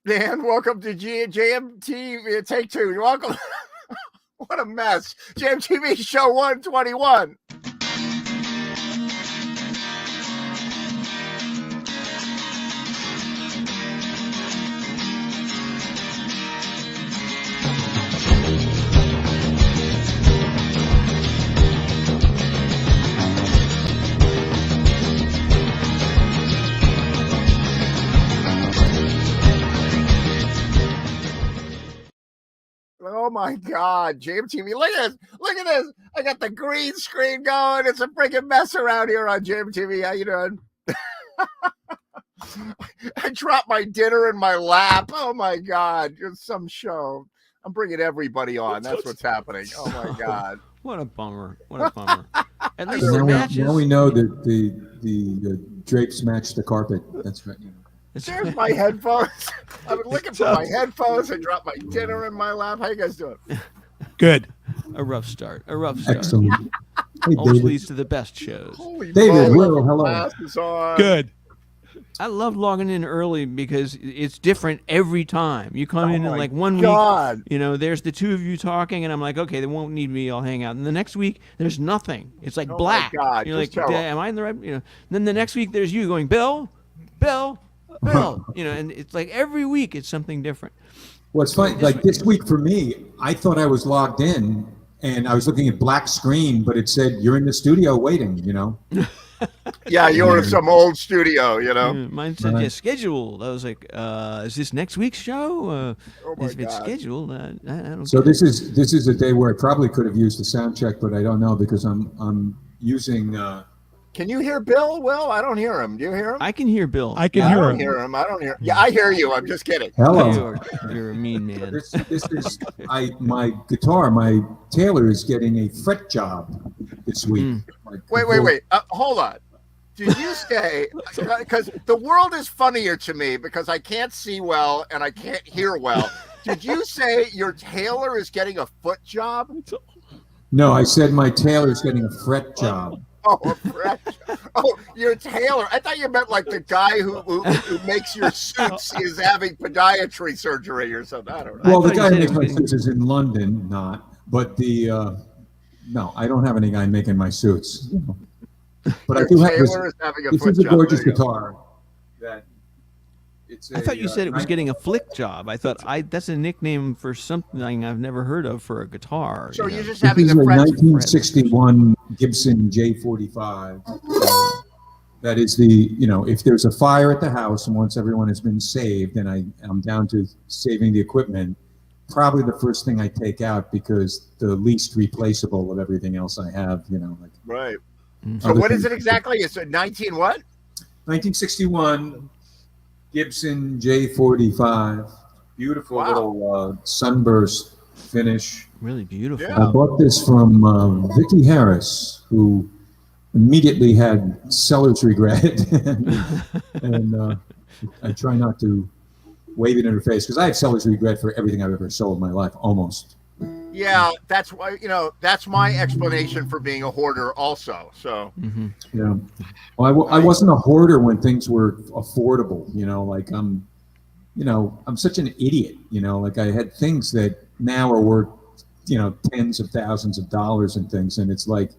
Dan, welcome to JMTV Take Two. You're welcome. What a mess. JMTV Show 121. Oh my God, JMTV. Look at this. Look at this. I got the green screen going. It's a freaking mess around here on JMTV. How you doing? I dropped my dinner in my lap. Oh my God. It's some show. I'm bringing everybody on. That's what's happening. Oh my God. What a bummer. What a bummer. At least now, the matches. now we know that the drapes match the carpet. That's right. There's my headphones. I've been looking for my headphones. I dropped my dinner in my lap. How you guys doing? Good. A rough start. A rough start. Excellent. Hey, Always David. leads to the best shows. Holy David, moly, Will, hello. glasses on. Good. I love logging in early because it's different every time. You come in my like 1 God. week, you know, there's the two of you talking, and I'm like, okay, they won't need me. I'll hang out. And the next week, there's nothing. It's like Oh my black. God, You're just like, terrible. am I in the right? You know. And then the next week, there's you going, Bill. You know, and it's like every week it's something different. Well, it's funny. Like this week for me, I thought I was logged in and I was looking at black screen, but it said you're in the studio waiting. You know. Yeah, you're in some old studio, you know. Mine said, Right. yeah, scheduled. I was like, is this next week's show? Oh my if it's God. scheduled, I don't. So this is a day where I probably could have used the sound check, but I don't know because I'm using. Can you hear Bill? Will, I don't hear him. Do you hear him? I can hear Bill. I can I hear don't him. hear him. I don't hear. Yeah, I hear you. I'm just kidding. Hello. You're a mean man. This is my guitar. My Taylor is getting a fret job this week. Like, Wait. Hold on. Did you say, because the world is funnier to me because I can't see well and I can't hear well. Did you say your tailor is getting a foot job? No, I said my Taylor's getting a fret job. Oh, a fret. Oh, your tailor. I thought you meant like the guy who makes your suits is having podiatry surgery or something. I don't know. Well, the thought you guy who said makes it my was suits is in London, not. But no, I don't have any guy making my suits. But I Your do have this. tailor is having a This foot is a job. gorgeous There you go. guitar. That it's. I thought you said it was nine- getting a flick job. I thought that's a nickname for something I've never heard of for a guitar. So you you're know. just This having is the a fret. 1961 Gibson J45. That is if there's a fire at the house and once everyone has been saved and I'm down to saving the equipment, probably the first thing I take out because the least replaceable of everything else I have, like Right. So other what is things. it exactly? It's a 19 what? 1961 Gibson J45. Beautiful Wow. little sunburst finish. Really beautiful. Yeah. I bought this from Vicky Harris, who immediately had seller's regret, and I try not to wave it in her face because I have seller's regret for everything I've ever sold in my life, almost. Yeah, that's why that's my explanation for being a hoarder also. So Mm-hmm. Yeah. Well, I wasn't a hoarder when things were affordable. Like I'm such an idiot. Like I had things that now are worth tens of thousands of dollars and things, and it's like.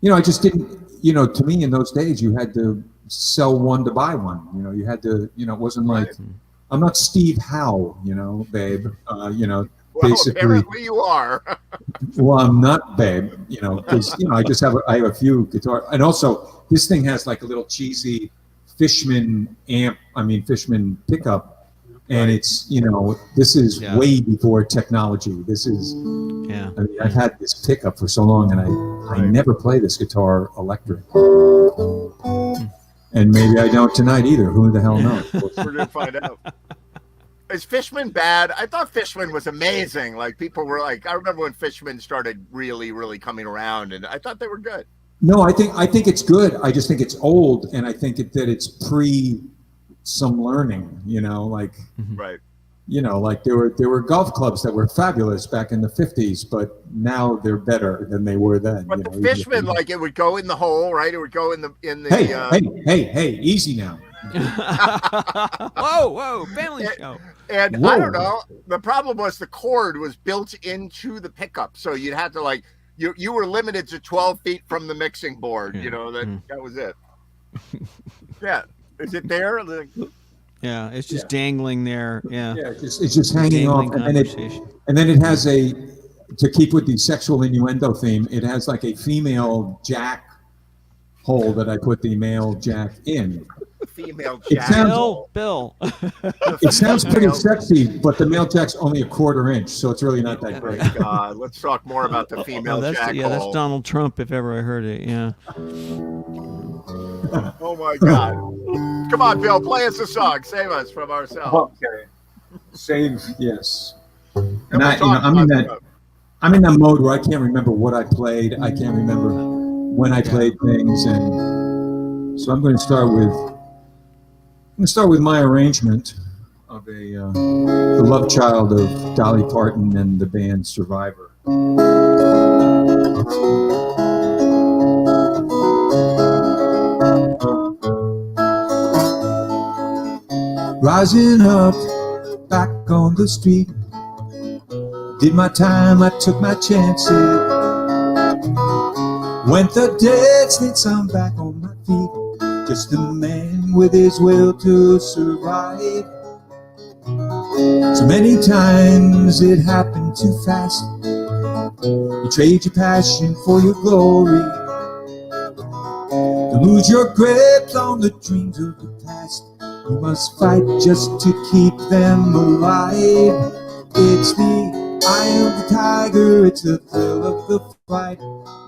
I just didn't, to me in those days, you had to sell one to buy one. You had to, it wasn't like, I'm not Steve Howe, babe. well, Basically, apparently you are. well, I'm not, babe, because, I just have, I have a few guitars. And also, this thing has like a little cheesy Fishman Fishman pickup. And it's, this is Yeah. way before technology. This is, Yeah. I've had this pickup for so long, and I never play this guitar electric. And maybe I don't tonight either. Who the hell knows? We're gonna find out. Is Fishman bad? I thought Fishman was amazing. Like people were like, I remember when Fishman started really, really coming around, and I thought they were good. No, I think it's good. I just think it's old, and I think that it's pre some learning. Right. Like there were golf clubs that were fabulous back in the 50s, but now they're better than they were then. But the Fishman, like it would go in the hole, right? It would go in the. Hey, easy now. Whoa, family show. And Whoa. I don't know. The problem was the cord was built into the pickup, so you'd have to like you were limited to 12 feet from the mixing board. Yeah. You know that was it. Yeah, is it there? Yeah, it's just dangling there. Yeah, Yeah, it's just hanging off, dangling conversation. and then it has to keep with the sexual innuendo theme, it has like a female jack hole that I put the male jack in. Female It jack. sounds- Bill. It sounds pretty sexy, but the male jack's only a quarter inch, so it's really not that Oh great. my God, let's talk more about the female that's jack that's hole. Donald Trump if ever I heard it. Yeah. Oh my God! Come on, Bill, play us a song. Save us from ourselves. Okay. Save, yes. And And we'll talk I'm in about that. I'm in that mode where I can't remember what I played. I can't remember when I played things, and so I'm going to start with my arrangement of the love child of Dolly Parton and the band Survivor. Rising up back on the street, did my time, I took my chances. Went the distance, I'm back on my feet. Just a man with his will to survive. So many times it happened too fast. You trade your passion for your glory. To lose your grip on the dreams of the past. You must fight just to keep them alive. It's the eye of the tiger, it's the thrill of the fight.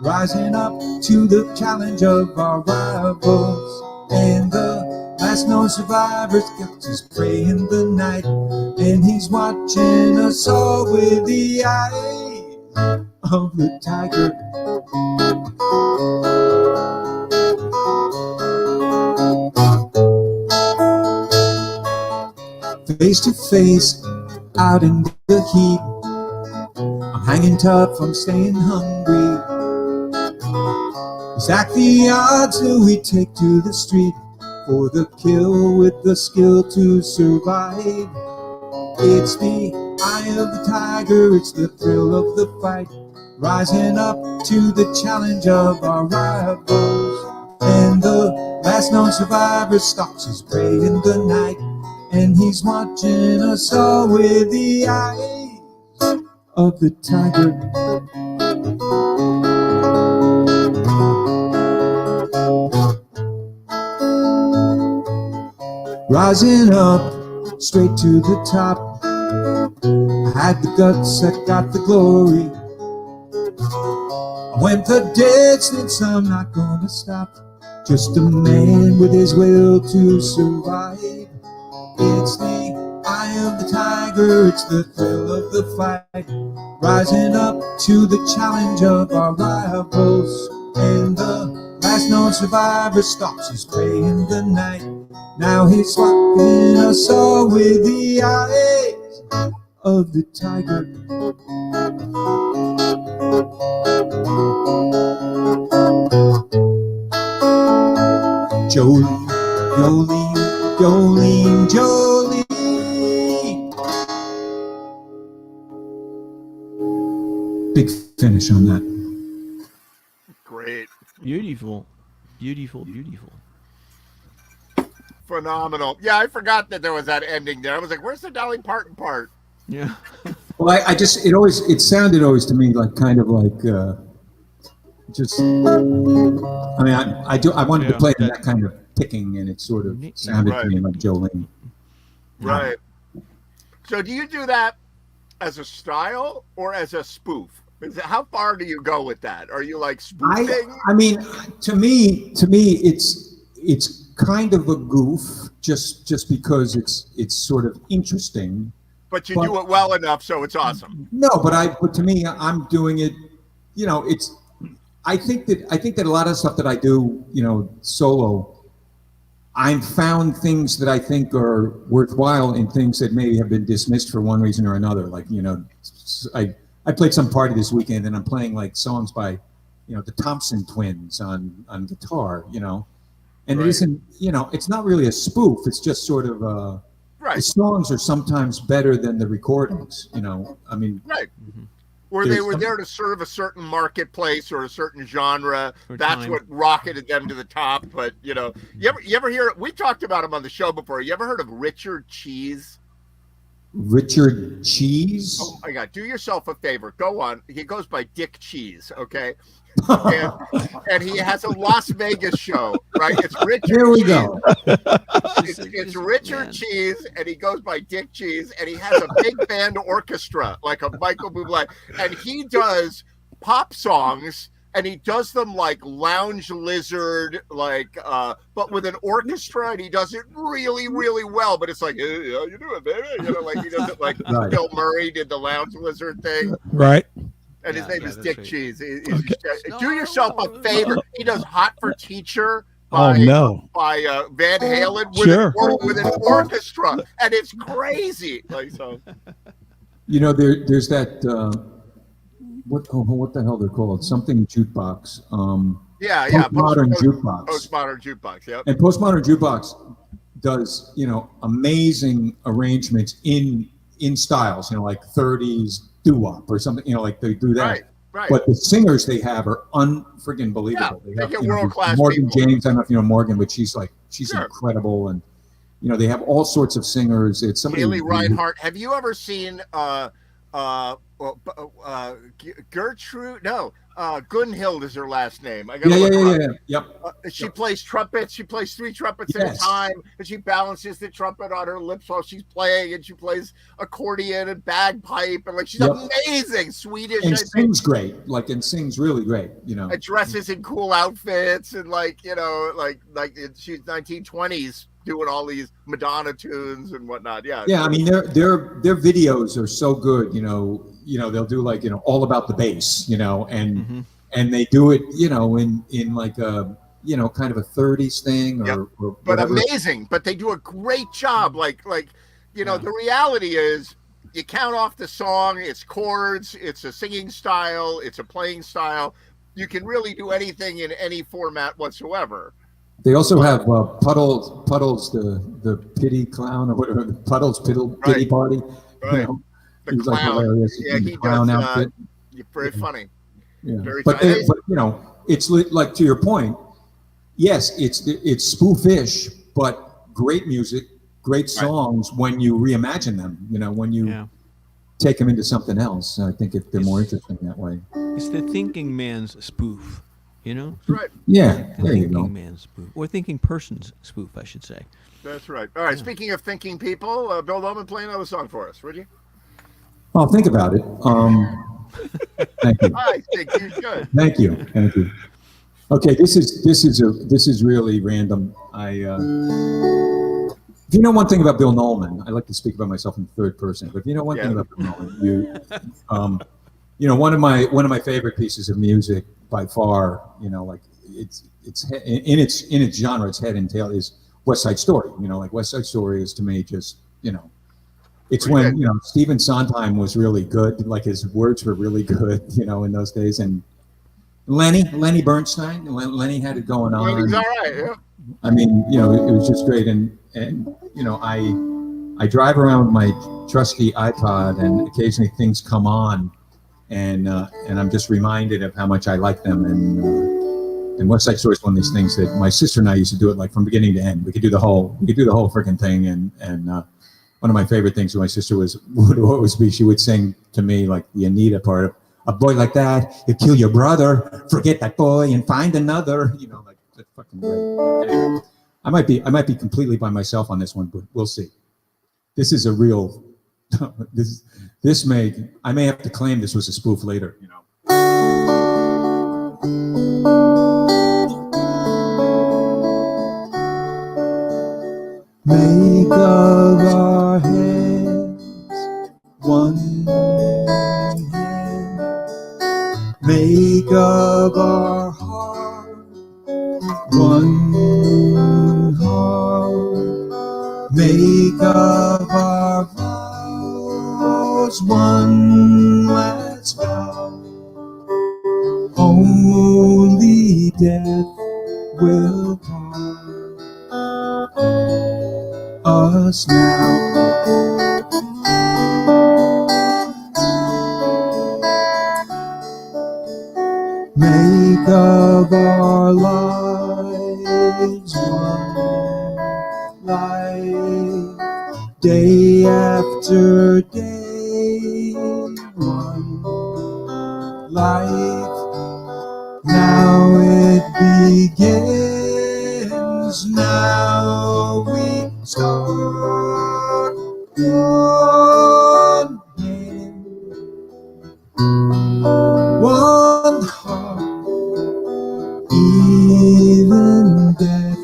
Rising up to the challenge of our rivals. And the last known survivor's got his prey in the night. And he's watching us all with the eye of the tiger. Face to face, out in the heat. I'm hanging tough, I'm staying hungry. Stack the odds till we take to the street for the kill with the skill to survive. It's the eye of the tiger, it's the thrill of the fight. Rising up to the challenge of our rivals. And the last known survivor stalks his prey in the night. And he's watching us all with the eyes of the tiger. Rising up straight to the top. I had the guts, I got the glory. I went the distance, I'm not gonna stop. Just a man with his will to survive. It's the eye of the tiger, it's the thrill of the fight. Rising up to the challenge of our rivals. And the last known survivor stalks his prey in the night. Now he's swatting us all with the eyes of the tiger. Jolene, Jolene, Jolene, Jolene. Big finish on that. Great. Beautiful. Beautiful. Beautiful. Phenomenal. Yeah, I forgot that there was that ending there. I was like, where's the Dolly Parton part? Yeah. Well, it sounded always to me like kind of like just. I mean, I wanted to play that kind of picking, and it sort of sounded to me like Jolene. Right. So, do you do that as a style or as a spoof? How far do you go with that? Are you like spoofing? I mean, to me, it's kind of a goof, just because it's sort of interesting. But you do it well enough, so it's awesome. No, but to me, I'm doing it. You know, I think that a lot of stuff that I do, you know, solo, I've found things that I think are worthwhile in things that maybe have been dismissed for one reason or another. Like, you know, I played some party this weekend, and I'm playing like songs by, you know, the Thompson Twins on guitar, you know, and It isn't, you know, it's not really a spoof. It's just sort of Right. the songs are sometimes better than the recordings. You know, I mean, Right. Mhm. Where they There's were some- there to serve a certain marketplace or a certain genre. For That's time. what rocketed them to the top. But you ever hear? We talked about him on the show before. You ever heard of Richard Cheese? Richard Cheese. Oh my God! Do yourself a favor. Go on. He goes by Dick Cheese. Okay. And he has a Las Vegas show, right? It's Richard. Here we Cheese. go. It's Richard Cheese, and he goes by Dick Cheese, and he has a big band orchestra, like a Michael Bublé, and he does pop songs, and he does them like Lounge Lizard, but with an orchestra, and he does it really, really well. But it's like, hey, how you doing, baby? You know, like he does it like Right. Bill Murray did the Lounge Lizard thing. Right. And his Yeah, name yeah, is that's Dick right. Cheese. Okay. Do yourself a favor. He does Hot for Teacher Oh no. by Van Halen with, Sure. with an orchestra, and it's crazy. Like so, You know, there's that what the hell they're called? Something jukebox. yeah. Postmodern jukebox. Postmodern jukebox. Yep. And postmodern jukebox does, you know, amazing arrangements in styles, you know, like 30s doo-wop or something, you know, like they do that. Right. Right. But the singers they have are unfriggin' believable. Yeah, They they have, get you know, world-class Morgan people. James, I don't know if you know Morgan, but she's Sure. incredible, and you know they have all sorts of singers. It's somebody. Haley Reinhart. Have you ever seen Gertrude? No, Gunhild is her last name. I gotta look her up. Yep. She plays trumpets. She plays 3 trumpets at a Yes. time, and she balances the trumpet on her lips while she's playing, and she plays accordion and bagpipe, and like she's Yep. amazing. Swedish, And I think. sings great, and sings really great. You know. And dresses in cool outfits, and like she's 1920s doing all these Madonna tunes and whatnot. Yeah. Yeah, I mean their videos are so good. You know they'll do like all about the bass. You know, Mhm. and they do it. You know in like a kind of a 30s thing or, Yep. or But whatever. amazing. But they do a great job. Yeah. The reality is you count off the song, it's chords, it's a singing style, it's a playing style. You can really do anything in any format whatsoever. They also have Puddles, the pity clown or whatever, the Puddles pity Right. party. You Right. know, The he's like clown. hilarious Yeah, in the he clown does. outfit. Very funny. Yeah. very But, funny. but it's like to your point. Yes, it's spoofish, but great music, great songs when you reimagine them. You know, when you Yeah. take them into something else. I think they're more interesting that way. It's the thinking man's spoof, you know? That's right. Yeah, The there you thinking go. man's spoof. Or thinking person's spoof, I should say. That's right. All right. Speaking of thinking people, Bill Loman, play another song for us, would you? I'll think about it. Thank you. I think you should. Thank you. Okay, this is really random. If you know one thing about Bill Nolan, I like to speak about myself in third person. But if you know one thing about Bill Nolan, one of my favorite pieces of music by far, like it's in its genre, its head and tail is West Side Story. Like West Side Story is to me just it's when Stephen Sondheim was really good, like his words were really good, in those days, and Lenny Bernstein, Lenny had it going on. Well, he's all right. Yeah. I mean, it was just great, and I drive around with my trusty iPod, and occasionally things come on, and I'm just reminded of how much I like them, and West Side Story is one of these things that my sister and I used to do it like from beginning to end. We could do the whole freaking thing, and one of my favorite things with my sister would always be she would sing to me like the Anita part of "A boy like that, you kill your brother, forget that boy and find another." Like that's fucking great. Anyway, I might be completely by myself on this one, but we'll see. This is a real. I may have to claim this was a spoof later. Make of our hands one hand. Make of our heart one heart. Make of our vows one last vow. Only death will part us. us now. Make of our lives one life, day after day, one life. Now it begins, now we start one hand, one heart, even death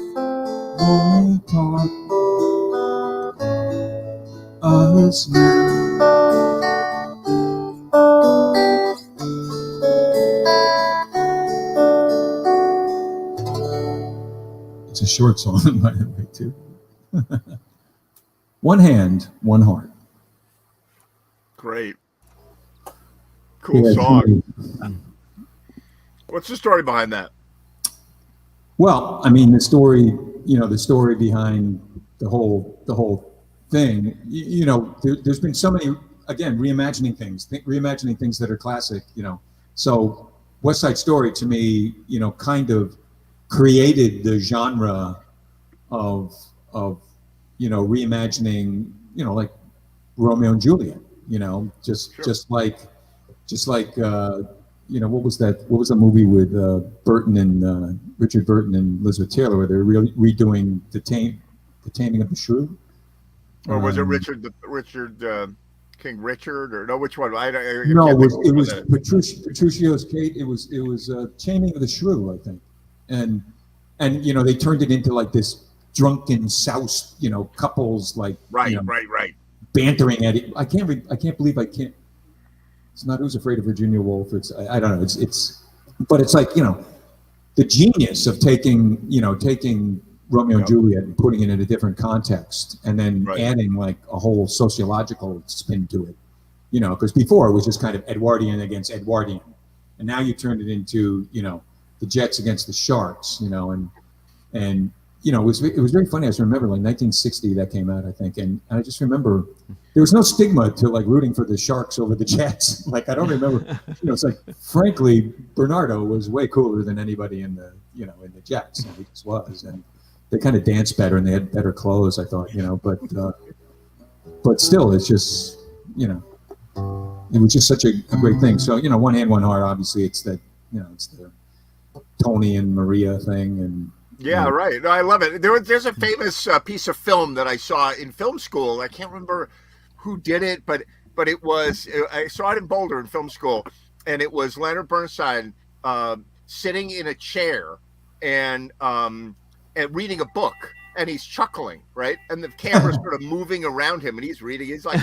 won't part us now. It's a short song, by the way, too. One hand, one heart. Great. Cool Yeah, song. What's the story behind that? Well, I mean, the story behind the whole thing. There's been so many, again, reimagining things that are classic. So West Side Story to me, kind of created the genre of reimagining, like Romeo and Juliet. Just like what was the movie with Richard Burton and Elizabeth Taylor, where they're redoing the Taming of the Shrew? Or was it King Richard, or no? Which one? No, it was Petruchio's Kate. It was Taming of the Shrew, I think, and they turned it into like this drunken souse, couples like right. bantering at it. I can't believe it's not Who's Afraid of Virginia Woolf. I don't know. But it's like, the genius of taking Romeo and Juliet and putting it in a different context, and then adding like a whole sociological spin to it, because before it was just kind of Edwardian against Edwardian, and now you turned it into, the Jets against the Sharks, and it was very funny. I just remember like 1960 that came out, I think, and I just remember there was no stigma to like rooting for the Sharks over the Jets. Like I don't remember, it's like, frankly, Bernardo was way cooler than anybody in the Jets. He just was, and they kind of danced better and they had better clothes, I thought, but still, it's just, it was just such a great thing. So, one hand, one heart. Obviously, it's that, it's the Tony and Maria thing, and. Yeah, right. No, I love it. There's a famous piece of film that I saw in film school. I can't remember who did it, but it was, I saw it in Boulder in film school, and it was Leonard Bernstein sitting in a chair and reading a book, and he's chuckling, right? And the camera's sort of moving around him, and he's reading. He's like,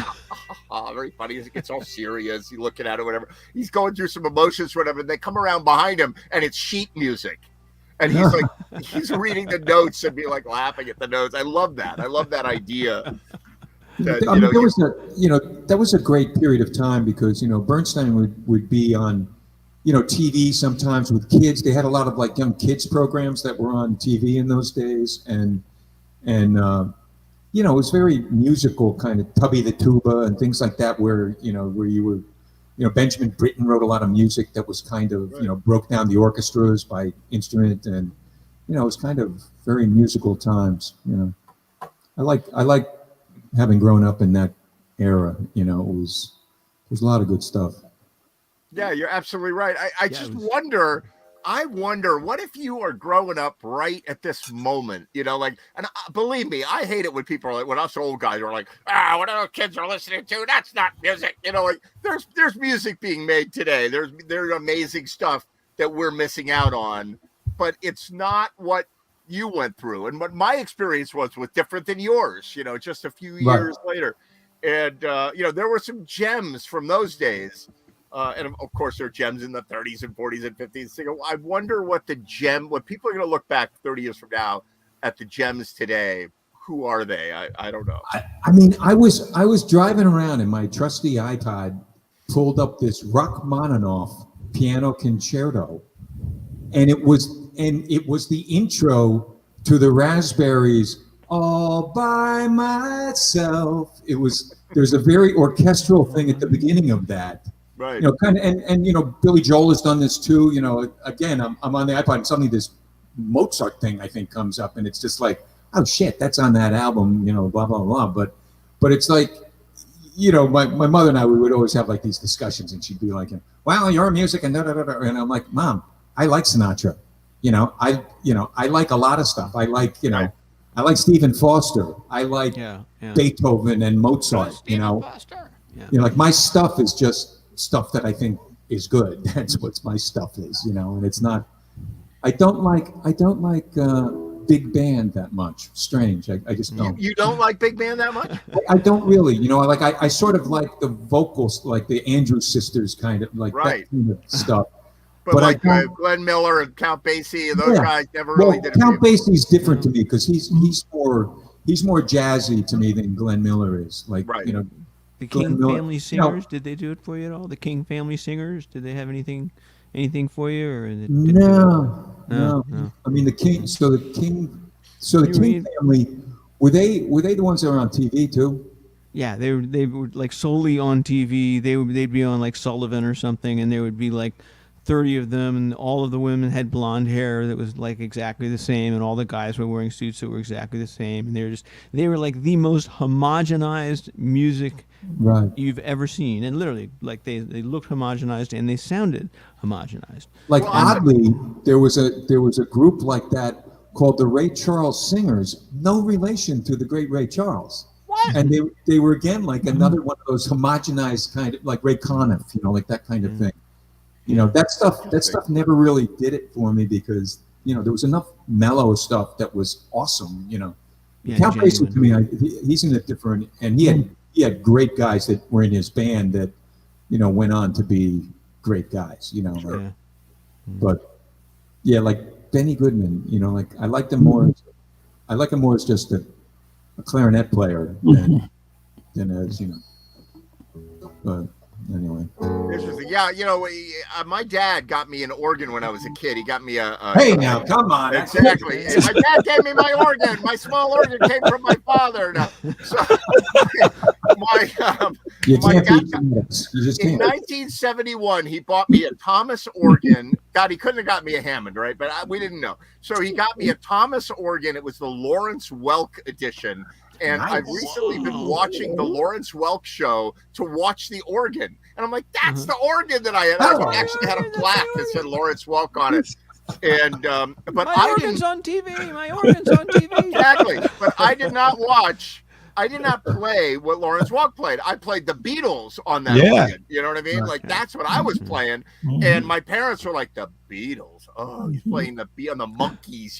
very funny. He gets all serious. He's looking at it, whatever. He's going through some emotions, whatever. And they come around behind him, and it's sheet music. And he's like, he's reading the notes and be like laughing at the notes. I love that. I love that idea. That was a great period of time because, Bernstein would be on, TV sometimes with kids. They had a lot of like young kids programs that were on TV in those days. And it was very musical, kind of Tubby the Tuba and things like that, where you were, Benjamin Britten wrote a lot of music that was kind of, broke down the orchestras by instrument, and, it was kind of very musical times. I like having grown up in that era. It was a lot of good stuff. Yeah, you're absolutely right. I wonder what if you are growing up right at this moment, and believe me, I hate it when people are like, when us old guys are like, what are those kids are listening to? That's not music. Like there's music being made today. There's amazing stuff that we're missing out on, but it's not what you went through. And what my experience was different than yours, just a few years later. And, there were some gems from those days. And of course, there are gems in the 30s and 40s and 50s. So I wonder what people are going to look back 30 years from now at the gems today. Who are they? I don't know. I mean, I was driving around and my trusty iPod pulled up this Rachmaninoff piano concerto, and it was the intro to the Raspberries' all by myself. There's a very orchestral thing at the beginning of that. Right. Kind of, and Billy Joel has done this too. Again, I'm on the iPod and suddenly this Mozart thing I think comes up, and it's just like, oh shit, that's on that album. Blah blah blah. But it's like, my mother and I, we would always have like these discussions, and she'd be like, well, your music and da da da da, and I'm like, Mom, I like Sinatra. I like a lot of stuff. I like, Right. I like Stephen Foster. I like Yeah. Beethoven and Mozart. Foster. Yeah. Like my stuff is just stuff that I think is good. That's what my stuff is. And it's not. I don't like big band that much. Strange. I just don't. You don't like big band that much? I don't really. I sort of like the vocals, like the Andrews Sisters kind of like Right. that kind of stuff. But I like don't- Glenn Miller and Count Basie and those Yeah. guys never really did it. Count Basie's different to me because he's more jazzy to me than Glenn Miller is. Like Right. The Glenn King Miller- Family Singers, did they do it for you at all? The King Family Singers, did they have anything for you, or No. No. I mean the King. So the King family were they the ones that were on TV too? Yeah, they were like solely on TV. They'd be on like Sullivan or something, and there would be like 30 of them, and all of the women had blonde hair that was like exactly the same, and all the guys were wearing suits that were exactly the same, and they were like the most homogenized music Right. you've ever seen, and literally like they looked homogenized and they sounded homogenized. Like Well, oddly, there was a group like that called the Ray Charles Singers. No relation to the great Ray Charles. What? And they were again like another one of those homogenized kind of like Ray Conniff, like that kind of thing. That stuff never really did it for me because there was enough mellow stuff that was awesome. Yeah, Count Basie genuine. to me, he's in a different, and he had great guys that were in his band that went on to be great guys. Yeah. But yeah, like Benny Goodman, like I like him more. I like him more as just a clarinet player than as But anyway. Interesting. Yeah, my dad got me an organ when I was a kid. He got me a Hey, now come on. Exactly. My dad gave me my organ. My small organ came from my father. Now, so You my can't dad beat genetics. You just in can't. 1971, he bought me a Thomas organ. God, he couldn't have got me a Hammond, right? But we didn't know. So he got me a Thomas organ. It was the Lawrence Welk edition. And Nice. I've recently been watching the Lawrence Welk show to watch the organ. And I'm like, that's the organ that I had. I actually had a plaque that said Lawrence Welk on it. And but My I organ's didn't on TV. My organ's on TV. exactly. But I did not play what Lawrence Welk played. I played the Beatles on that Yeah. organ. You know what I mean? Like Okay. that's what I was playing. And my parents were like, the Beatles. Oh, he's playing the Monkees.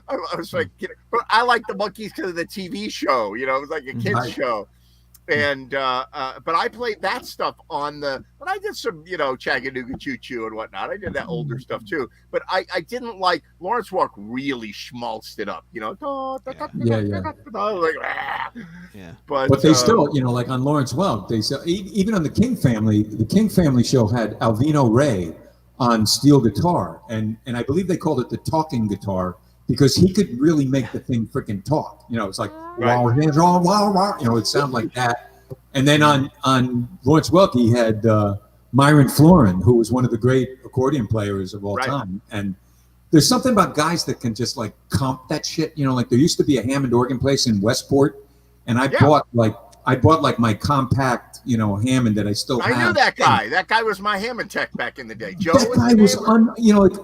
I was like, but I like the Monkees because of the TV show. It was like a kids Right. show. And but I played that stuff on but I did some Chattanooga Choo Choo and whatnot. I did that older stuff too, but I didn't like Lawrence Welk really schmaltzed it up, Yeah. like, ah. Yeah. But they still, like on Lawrence Welk, they still, even on the King Family show had Alvino Ray on steel guitar, and I believe they called it the talking guitar because he could really make the thing freaking talk. It's like, Right. it'd sound like that. And then on Lawrence Welk, he had Myron Florin, who was one of the great accordion players of all Right. time. And there's something about guys that can just like comp that shit. Like there used to be a Hammond organ place in Westport, and I bought like my compact, Hammond that I still have. I knew that guy. That guy was my Hammond tech back in the day. Joe That guy was his name? like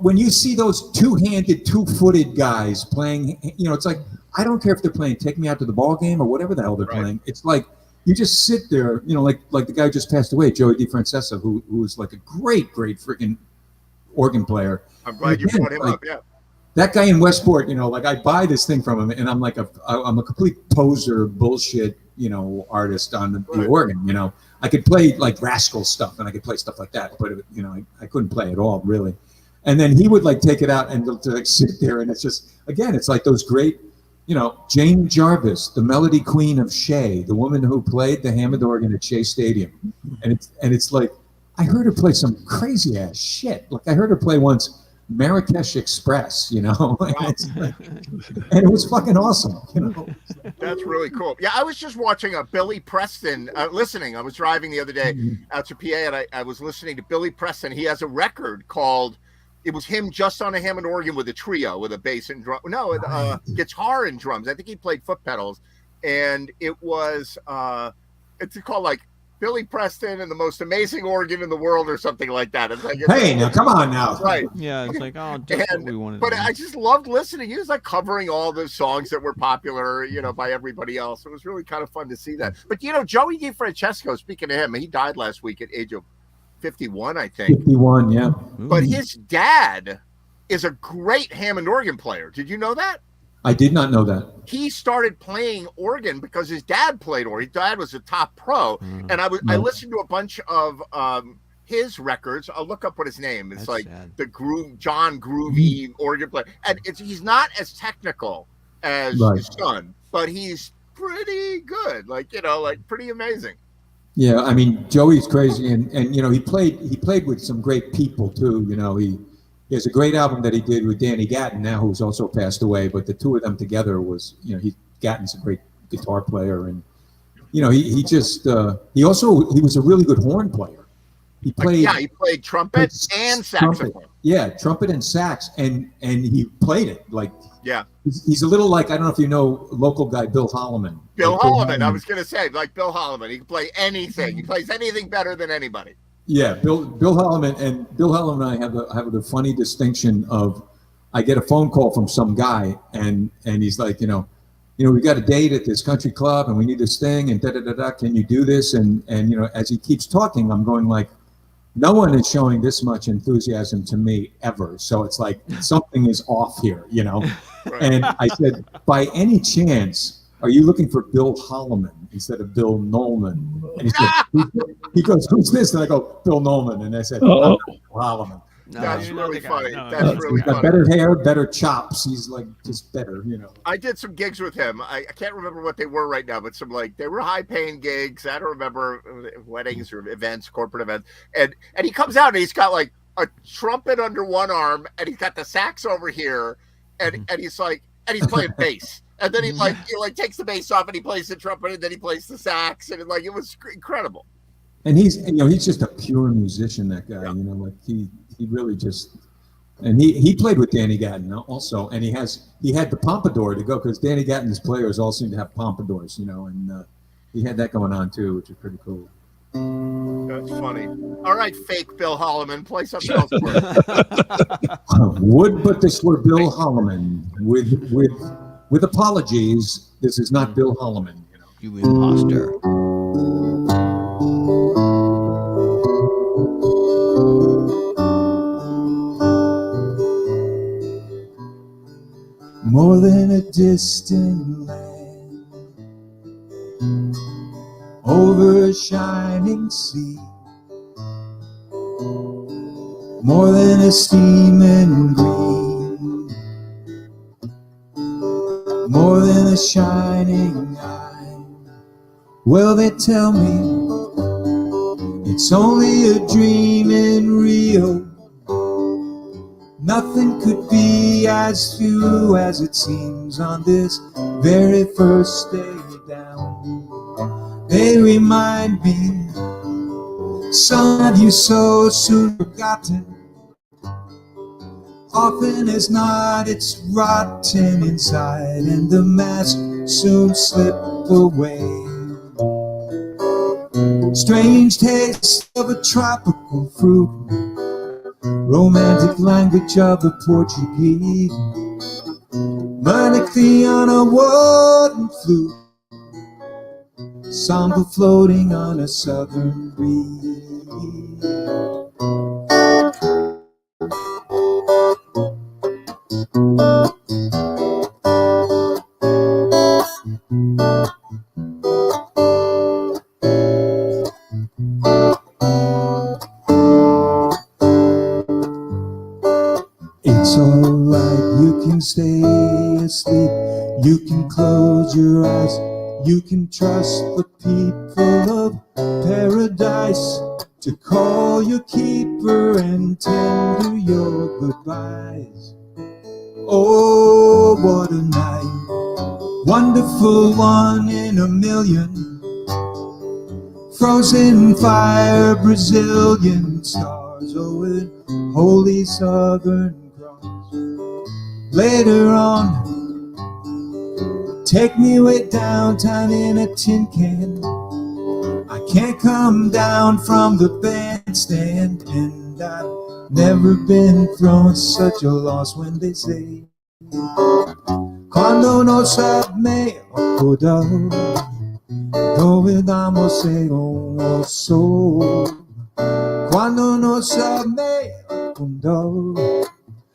when you see those two-handed, two-footed guys playing, it's like I don't care if they're playing "Take Me Out to the Ball Game" or whatever the hell they're Right. playing. It's like you just sit there, like the guy who just passed away, Joey DiFrancesco, who was like a great freaking organ player. I'm glad you Again, brought him like, up. Yeah. That guy in Westport, like I buy this thing from him, and I'm like I'm a complete poser bullshit, artist on the Right. organ. I could play like Rascal stuff, and I could play stuff like that, but I couldn't play at all really. And then he would like take it out and like sit there, and it's just again, it's like those great, Jane Jarvis, the melody queen of Shea, the woman who played the Hammond organ at Shea Stadium, and it's like I heard her play some crazy ass shit. Like I heard her play once Marrakesh Express, you know, Wow. and it was fucking awesome, you know. That's really cool. Yeah, I was just watching a Billy Preston, listening. I was driving the other day out to PA, and I was listening to Billy Preston. He has a record called, it was him just on a Hammond organ with a trio, with a bass and drum. No, guitar and drums. I think he played foot pedals. And it was, it's called like Billy Preston and the most amazing organ in the world or something like that. It's like, Hey, now come on now. right. Yeah, it's like, oh, just what we wanted. But to do. I just loved listening. He was like covering all the songs that were popular, you know, by everybody else. It was really kind of fun to see that. But, you know, Joey DeFrancesco, speaking of him, he died last week at age of 51, I think. 51, yeah. But his dad is a great Hammond organ player. Did you know that? I did not know that. He started playing organ because his dad played organ. His dad was a top pro. And I listened to a bunch of his records. I'll look up what his name is. That's Like sad. the John Groovy organ player. And he's not as technical as his son, but he's pretty good. Like, you know, like pretty amazing. Yeah, I mean, Joey's crazy, and you know, he played with some great people too. You know, he has a great album that he did with Danny Gatton now, who's also passed away. But the two of them together was, you know, Gatton's a great guitar player, and you know, he was a really good horn player. He played he played trumpet and saxophone. Trumpet. Yeah, trumpet and sax, and he played it like. Yeah. He's a little like, I don't know if you know local guy Bill Holloman. Bill Holloman. I was going to say, like Bill Holloman. He can play anything. He plays anything better than anybody. Yeah, Bill Holloman and I have the funny distinction of, I get a phone call from some guy and he's like, you know, we got a date at this country club and we need this thing and can you do this? And you know, as he keeps talking, I'm going like, no one is showing this much enthusiasm to me ever. So it's like something is off here, you know? Right. And I said, by any chance, are you looking for Bill Holloman instead of Bill Nolman? And he goes, who's this? And I go, Bill Nolman. And I said, Oh. Bill Holloman. No, That's you're not really the guy. funny. No, That's no, really He's got funny. better hair, better chops. He's like just better, you know. I did some gigs with him. I can't remember what they were right now, but they were high paying gigs. I don't remember weddings or events, corporate events. And he comes out and he's got like a trumpet under one arm and he's got the sax over here and he's like, and he's playing bass. And then he takes the bass off and he plays the trumpet and then he plays the sax and it was incredible. And he's just a pure musician, that guy, you know, like he really just, and he played with Danny Gatton also, and he had the pompadour to go, because Danny Gatton's players all seem to have pompadours, you know, and he had that going on too, which is pretty cool. That's funny. All right, fake Bill Holloman, play something else for us. Would but this were Bill Holloman. With apologies, this is not Bill Holloman, you know. You imposter. More than a distant land, over a shining sea, more than a steaming green, more than a shining eye. Well, they tell me it's only a dream in Rio. Nothing could be as few as it seems on this very first day down. They remind me, some of you so soon forgotten. Often as not, it's rotten inside, and the mask soon slip away. Strange taste of a tropical fruit, romantic language of the Portuguese, manically on a wooden flute, samba floating on a southern breeze. It's alright, you can stay asleep, you can close your eyes, you can trust the people of paradise to call your keeper and tender your goodbyes. Oh, what a night, wonderful one in a million. Frozen fire, Brazilian stars, oh, and holy Southern Cross. Later on, take me way downtown in a tin can. I can't come down from the bandstand, and I've never been thrown such a loss when they say, Quando no sabe acordar, olvidamos un oso. Quando no sabe acordar,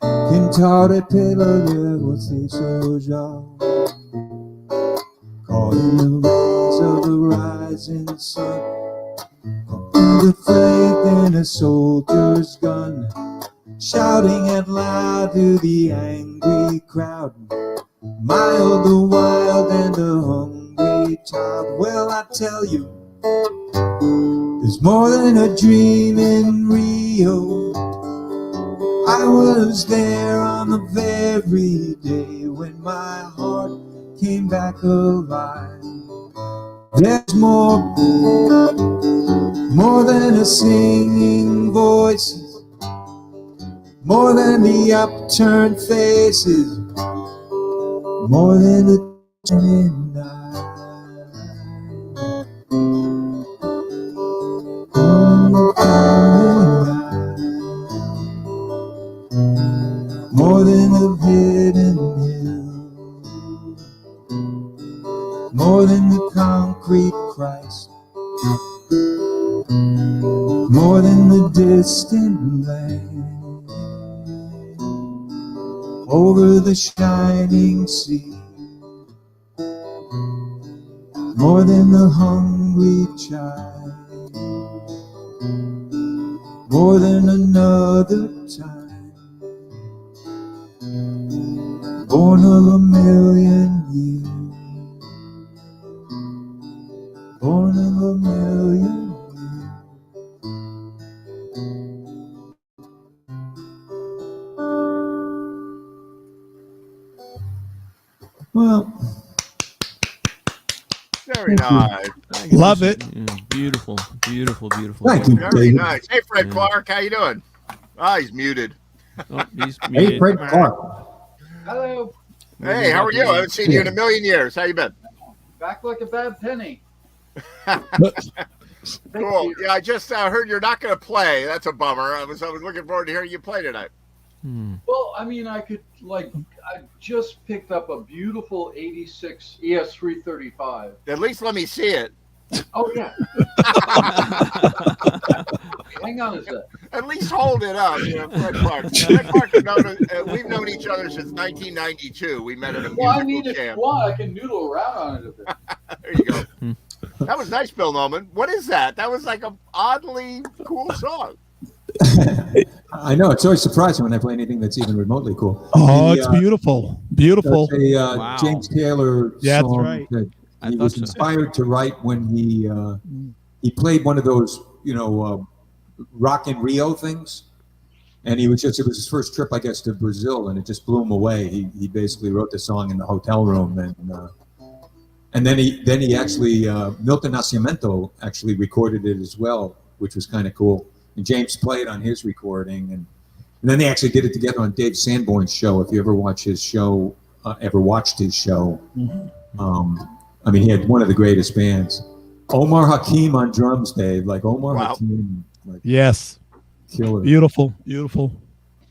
cantare pela lua se soja. Caught in the rays of the rising sun, caught in the faith in a soldier's gun, shouting out loud to the angry crowd, mild the wild and the hungry child. Well, I tell you, there's more than a dream in Rio. I was there on the very day when my heart came back alive. There's more than a singing voices, more than the upturned faces, more than the turning eyes. More than the hidden hill, more than the concrete Christ, more than the distant land, over the shining sea, more than the hungry child, more than another time. Born of a million years, born of a million years. Well, Very nice. Love it. Yeah, beautiful, beautiful, beautiful. Thank you. Very David. nice. Hey, Fred Yeah. Clark, how you doing? Ah, he's muted. Oh, he's Hey, muted. Fred Clark. Hello. Hey, how are you? I haven't seen you in a million years. How you been? Back like a bad penny. Cool. you. Yeah, I just heard you're not going to play. That's a bummer. I was looking forward to hearing you play tonight. Hmm. Well, I mean, I just picked up a beautiful 86 ES335. At least let me see it. Oh, yeah. Hang on a sec. At least hold it up. You know, Fred Clark. Fred Clark, we've known each other since 1992. We met at a Well, I need musical a jam. squad. I can noodle around on it a bit. There you go. That was nice, Bill Noman. What is that? That was like a oddly cool song. I know, it's always surprising when I play anything that's even remotely cool. Oh, The, it's beautiful. Beautiful. That's a Wow. James Taylor Yeah, that's song right. that I he thought was so. inspired to write when he played one of those, Rock in Rio things. And it was his first trip, I guess, to Brazil, and it just blew him away. He basically wrote the song in the hotel room, and then he actually Milton Nascimento actually recorded it as well, which was kind of cool. And James played on his recording, and then they actually did it together on Dave Sanborn's show. If you ever watched his show, I mean, he had one of the greatest bands. Omar Hakim on drums, Dave. Like Omar Wow. Hakim, like Yes. killer. Beautiful. Beautiful.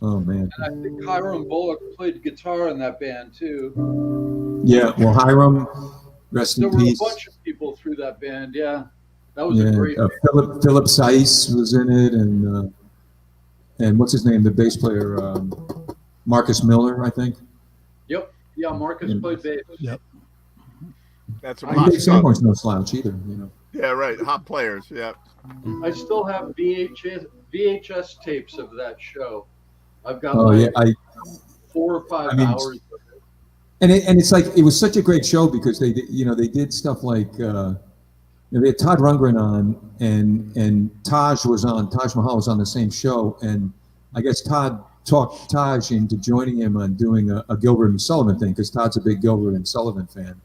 Oh man. And I think Hiram Bullock played guitar in that band, too. Yeah. Well, Hiram, rest There in were a peace. bunch of people through that band, yeah. That was a Yeah. great band. Philip Seiss was in it, and what's his name? The bass player, Marcus Miller, I think. Yep. Yeah, Marcus played bass. Yep. That's some And hot Dave stuff. Sanborn's no slouch either. Yeah, right. Hot players. Yeah. I still have VHS tapes of that show. I've got Oh like yeah, 4 or 5 I mean, hours of it. and it's like it was such a great show because they did stuff like they had Todd Rundgren on, and Taj Mahal was on the same show, and I guess Todd talked Taj into joining him on doing a Gilbert and Sullivan thing, because Todd's a big Gilbert and Sullivan fan,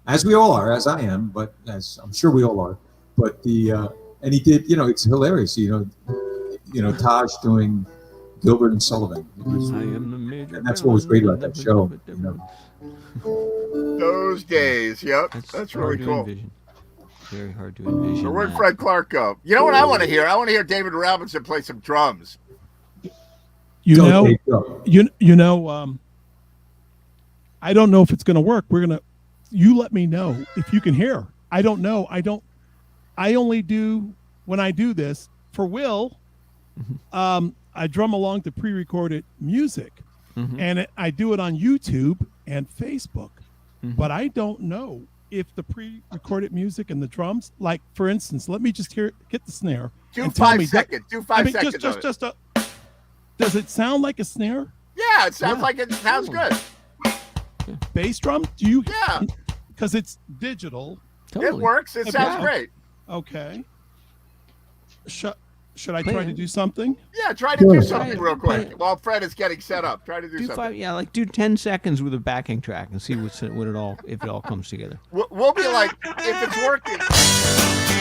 as we all are, as I am, but as I'm sure we all are. But and he did, it's hilarious, Taj doing Gilbert and Sullivan. I am the major. And that's what was great about that show. Those days. Yep. That's really hard to cool. envision. Very hard to envision. So where'd that. Fred Clark go? You know what I want to hear? I want to hear David Robinson play some drums. You know, Okay, go. I don't know if it's going to work. You let me know if you can hear. I don't know. I only do, when I do this for Will, I drum along to pre-recorded music, and I do it on YouTube and Facebook, but I don't know if the pre-recorded music and the drums, like for instance, let me just get the snare. Do and tell 5 me seconds. Do 5 seconds. of it. Just does it sound like a snare? Yeah, it sounds like it sounds good. Bass drum? Do you? Yeah. Because it's digital. Totally. It works. It sounds great. Okay. Should I Play try it. to do something? Yeah, try to do Sure. something real quick while Fred is getting set up. Try to do Do something. do 10 seconds with a backing track and see if it all comes together. We'll be like, if it's working.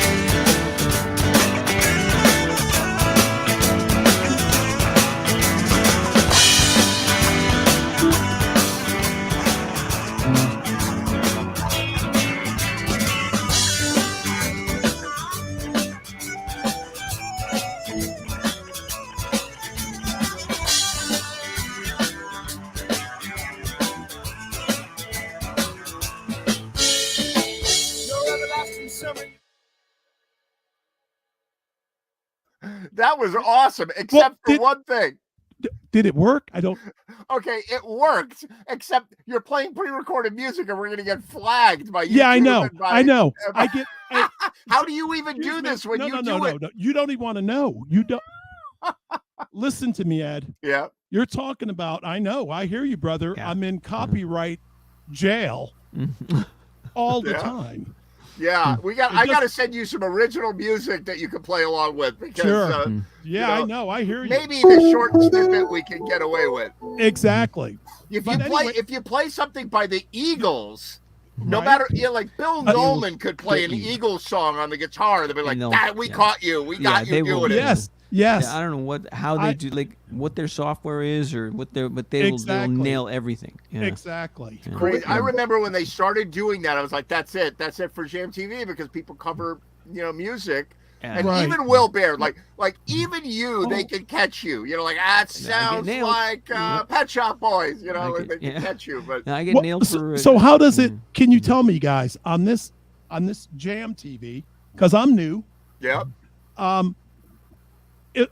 That was awesome, except for one thing. Did it work? I don't. Okay, it worked, except you're playing pre-recorded music and we're going to get flagged by YouTube. Yeah, I know. and by- I know. I get. How do you even do this when you do it? No. You don't even want to know. You don't. Listen to me, Ed. Yeah. You're talking about. I know. I hear you, brother. Yeah. I'm in copyright jail all the time. Yeah, It I just- got to send you some original music that you can play along with because Sure. Yeah, you I know. I hear you. maybe the short snippet we can get away with. Exactly. If But anyway- if you play something by the Eagles, no Right. matter like Bill Nolan could play an Eagles song on the guitar, they'd be like, they'll- we yeah. caught you, we got they you will- doing it. Yes. Yes. Yeah, I don't know how they do, like what their software is or but they'll Exactly. nail everything. Yeah. Exactly. Yeah. Crazy. I remember when they started doing that, I was like, that's it for Jam TV because people cover music. Yeah. And Right. even Will Baird, like even you, they can catch you. Like it sounds nailed. like Pet Shop Boys. I they can yeah. catch you. But Now, I get Well, nailed for so how does it? Can you tell me, guys, on this Jam TV? Because I'm new. yeah,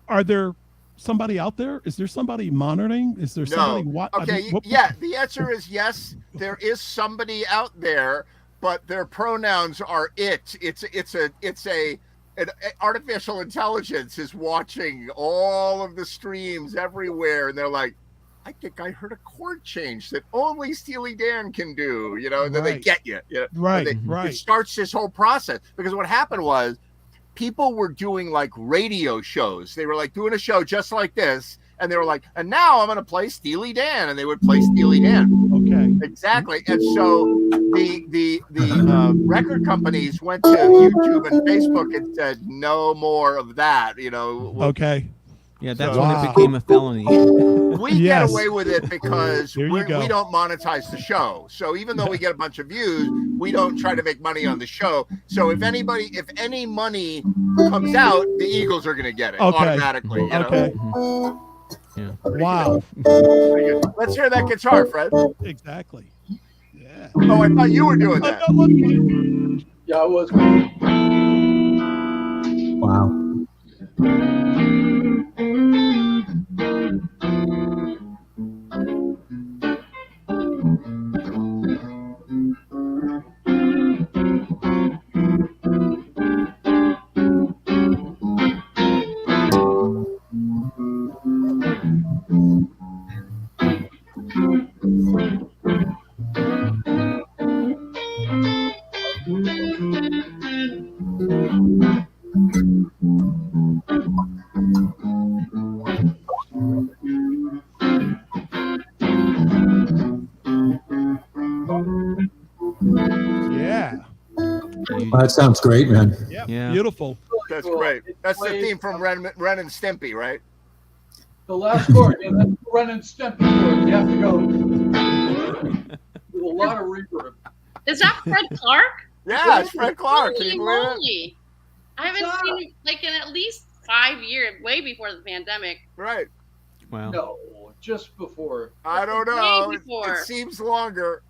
Are there somebody out there? Is there somebody monitoring? Is there somebody? Okay, yeah. The answer is yes. There is somebody out there, but their pronouns are it. An artificial intelligence is watching all of the streams everywhere, and they're like, I think I heard a chord change that only Steely Dan can do, and then they Right. get you. Right, And right. It starts this whole process because what happened was people were doing like radio shows. They were like doing a show just like this, and they were like, and now I'm going to play Steely Dan, and they would play Steely Dan. Okay. Exactly. And so the record companies went to YouTube and Facebook and said, no more of that. Okay. Yeah, that's So- when it became a felony. We Yes. get away with it because There you we go. don't monetize the show. So even though we get a bunch of views, we don't try to make money on the show. So if any money comes out, the Eagles are going to get it Okay. automatically. Okay. Yeah. Wow. Pretty good. Let's hear that guitar, Fred. Exactly. Yeah. Oh, I thought you were doing that. Yeah, I was. Wow. Yeah. That sounds great, man. Yeah. Yeah. Beautiful. That's Cool. great. It That's the plays, theme from Ren and Stimpy, right? The last chord, yeah, that's the Ren and Stimpy chord. You have to go with a lot of reverb. Is that Fred Clark? Yeah, it's Fred Clark. Can Holy you believe it? moly. I haven't Stop. seen him like in at least 5 years, way before the pandemic. Right. Wow. No, just before. I don't know. Way It before. seems longer.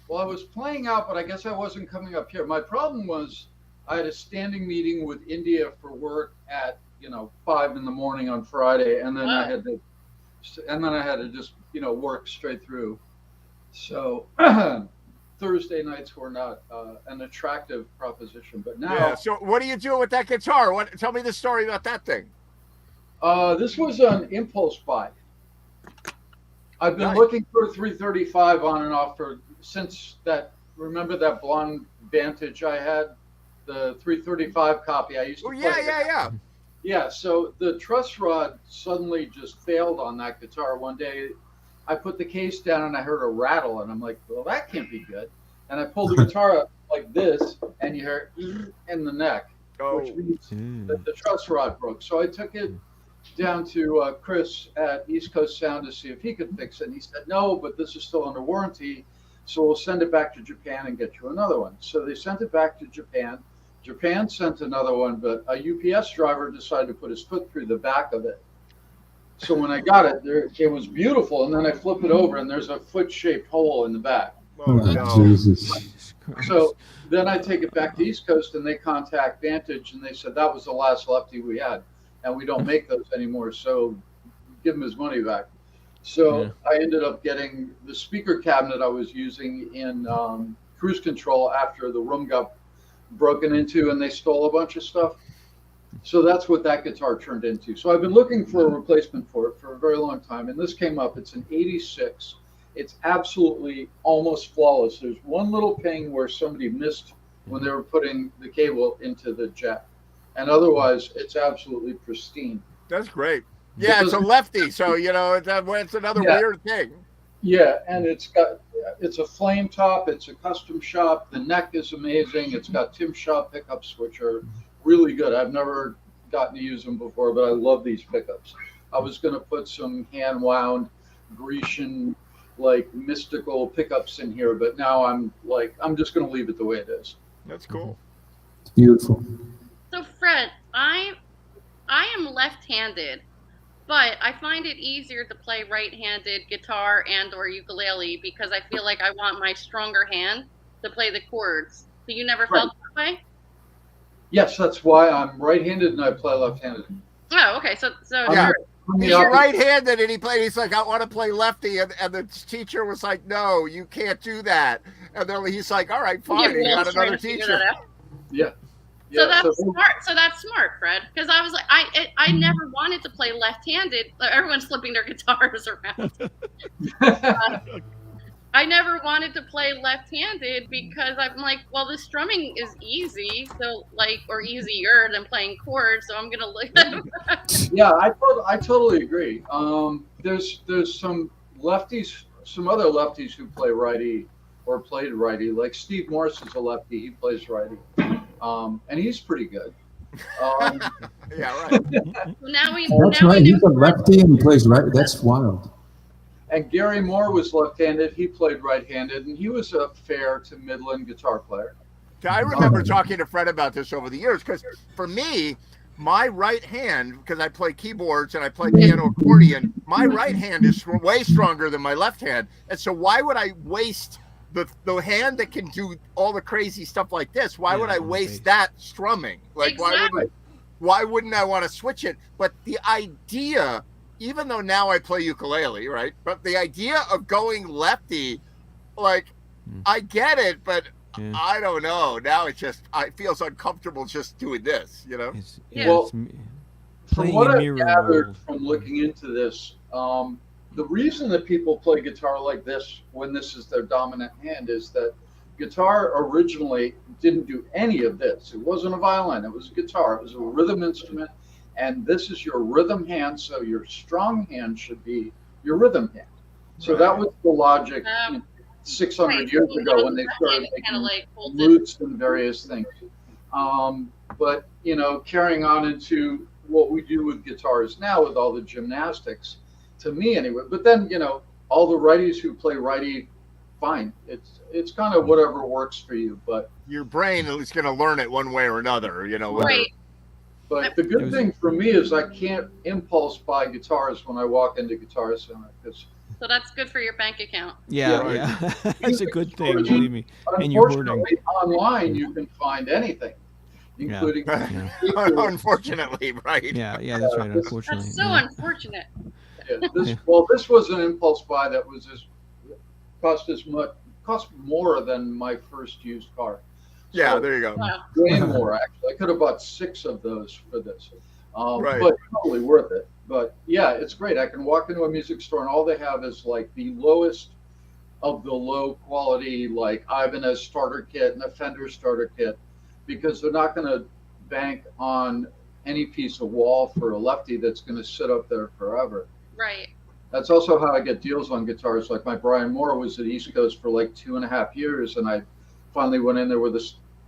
Well, I was playing out, but I guess I wasn't coming up here. My problem was I had a standing meeting with India for work at 5 in the morning on Friday, and then I had to just work straight through. So Thursday nights were not an attractive proposition, but now Yeah. So what do you do with that guitar? Tell me the story about that thing. this was an impulse buy. I've been Nice. looking for a 335 on and off since that. Remember that blonde Vantage I had, the 335 copy I used to Oh play. yeah. Yeah, so the truss rod suddenly just failed on that guitar. One day I put the case down and I heard a rattle, and I'm like, well, that can't be good. And I pulled the guitar up like this, and you hear in the neck, Oh, which means Mm. that the truss rod broke. So I took it down to Chris at East Coast Sound to see if he could fix it. And he said, no, but this is still under warranty, so we'll send it back to Japan and get you another one. So they sent it back to Japan. Japan sent another one, but a UPS driver decided to put his foot through the back of it. So when I got it, it was beautiful, and then I flip it over, and there's a foot-shaped hole in the back. oh no. Jesus. Jesus Christ. So then I take it back to East Coast, and they contact Vantage, and they said that was the last lefty we had, and we don't make those anymore, so give him his money back. So Yeah. I ended up getting the speaker cabinet I was using in cruise control after the room got broken into and they stole a bunch of stuff. So that's what that guitar turned into. So I've been looking for a replacement for it for a very long time, and this came up. It's an 86. It's absolutely almost flawless. There's one little ping where somebody missed when they were putting the cable into the jack, and otherwise it's absolutely pristine. That's great. Yeah, it's a lefty, so it's another Yeah. weird thing. Yeah, and it's a flame top. It's a custom shop. The neck is amazing. It's got Tim Shaw pickups, which are really good. I've never gotten to use them before, but I love these pickups. I was going to put some hand wound Grecian, like mystical pickups in here, but now I'm just going to leave it the way it is. That's cool. It's beautiful. So Fred, I am left-handed, but I find it easier to play right-handed guitar and or ukulele because I feel like I want my stronger hand to play the chords. So you never felt that way? Yes, that's why I'm right-handed and I play left-handed. Oh, okay. So Yeah. I'm the He's opposite. right-handed, and he's like, I want to play lefty, and the teacher was like, no, you can't do that. And then he's like, all right, fine. you're He got both trying another to figure teacher. that out. Yeah. So Yeah, that's smart. So that's smart, Fred. Because I was like, I never wanted to play left-handed. Everyone's flipping their guitars around. I never wanted to play left-handed because I'm like, well, the strumming is easy, so or easier than playing chords. So I'm gonna look. Yeah, I totally agree. There's some lefties, some other lefties who play righty or played righty. Like Steve Morse is a lefty; he plays righty, and he's pretty good. Yeah, right. Now we. That's now right. we He's a lefty and he plays right. That's wild. And Gary Moore was left-handed; he played right-handed, and he was a fair to Midland guitar player. I remember talking to Fred about this over the years because for me, my right hand, because I play keyboards and I play piano accordion, my right hand is way stronger than my left hand. And so why would I waste the hand that can do all the crazy stuff like this? Why would I waste that strumming? Like, Exactly. why wouldn't I want to switch it? But the idea, even though now I play ukulele, right? But the idea of going lefty, like, I get it, but Yeah. I don't know. Now it feels uncomfortable just doing this, It's, Yeah. Well, it's From playing what a I've mirror gathered world. from looking into this, the reason that people play guitar like this when this is their dominant hand is that guitar originally didn't do any of this. It wasn't a violin. It was a guitar. It was a rhythm instrument. And this is your rhythm hand. So your strong hand should be your rhythm hand. So that was the logic 600 years ago when they started making lutes and various things. But, you know, carrying on into what we do with guitars now with all the gymnastics, to me anyway. But then, you know, all the righties who play righty, fine. It's kind of whatever works for you. But your brain is going to learn it one way or another, you know. Whether, Right. But the good thing for me is I can't impulse buy guitars when I walk into Guitar Center, because So that's good for your bank account. Yeah, Yeah. yeah. That's a good thing, believe me. And you're hoarding. unfortunately online you can find anything, including unfortunately, right? Yeah, that's right. Unfortunately, That's so yeah. unfortunate. This was an impulse buy that was cost more than my first used car. Yeah, So, there you go. Wow. way more actually. I could have bought 6 of those for this, Right. but totally worth it. But yeah, it's great. I can walk into a music store and all they have is like the lowest of the low quality, like Ibanez starter kit and a Fender starter kit, because they're not going to bank on any piece of wall for a lefty that's going to sit up there forever. Right. That's also how I get deals on guitars. Like my Brian Moore was at East Coast for like 2.5 years, and I finally went in there with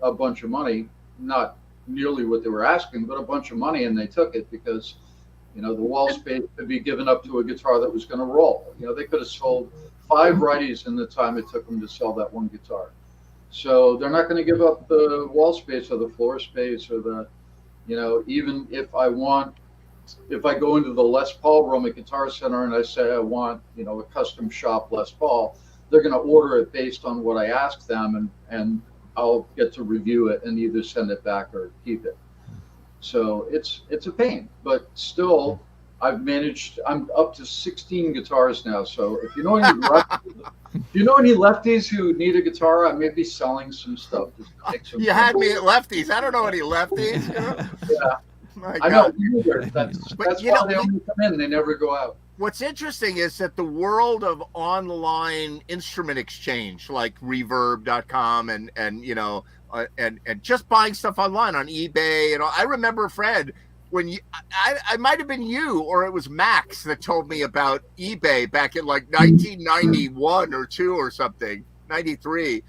a bunch of money, not nearly what they were asking, but a bunch of money, and they took it because, you know, the wall space could be given up to a guitar that was going to roll. You know, they could have sold 5 righties in the time it took them to sell that one guitar. So they're not going to give up the wall space or the floor space or the, you know, even if I go into the Les Paul room at Guitar Center and I say I want, you know, a custom shop Les Paul, they're going to order it based on what I ask them, and I'll get to review it and either send it back or keep it. So it's a pain, but still I'm up to 16 guitars now. So if you know any lefties who need a guitar, I may be selling some stuff. Just to make some You had me at lefties. I don't know any lefties. You know? Yeah, My I God. know either. That's But, why you know, they only come in; they never go out. What's interesting is that the world of online instrument exchange, like Reverb.com and you know, and just buying stuff online on eBay, and all, I remember, Fred, when I might have been you or it was Max that told me about eBay back in like 1991 or 2 or something, 93,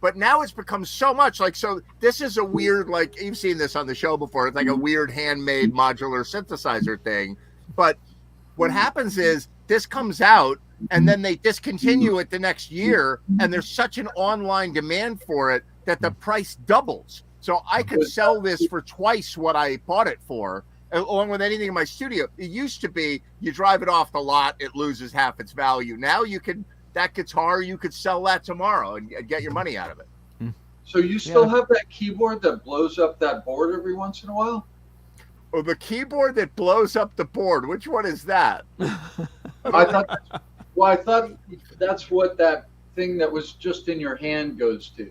but now it's become so much like, so this is a weird, like you've seen this on the show before, it's like a weird handmade modular synthesizer thing, but what happens is this comes out and then they discontinue it the next year, and there's such an online demand for it that the price doubles. So I could sell this for twice what I bought it for, along with anything in my studio. It used to be you drive it off the lot, it loses half its value. Now that guitar, you could sell that tomorrow and get your money out of it. So you still have that keyboard that blows up that board every once in a while? Oh, the keyboard that blows up the board. Which one is that? I thought that's what that thing that was just in your hand goes to.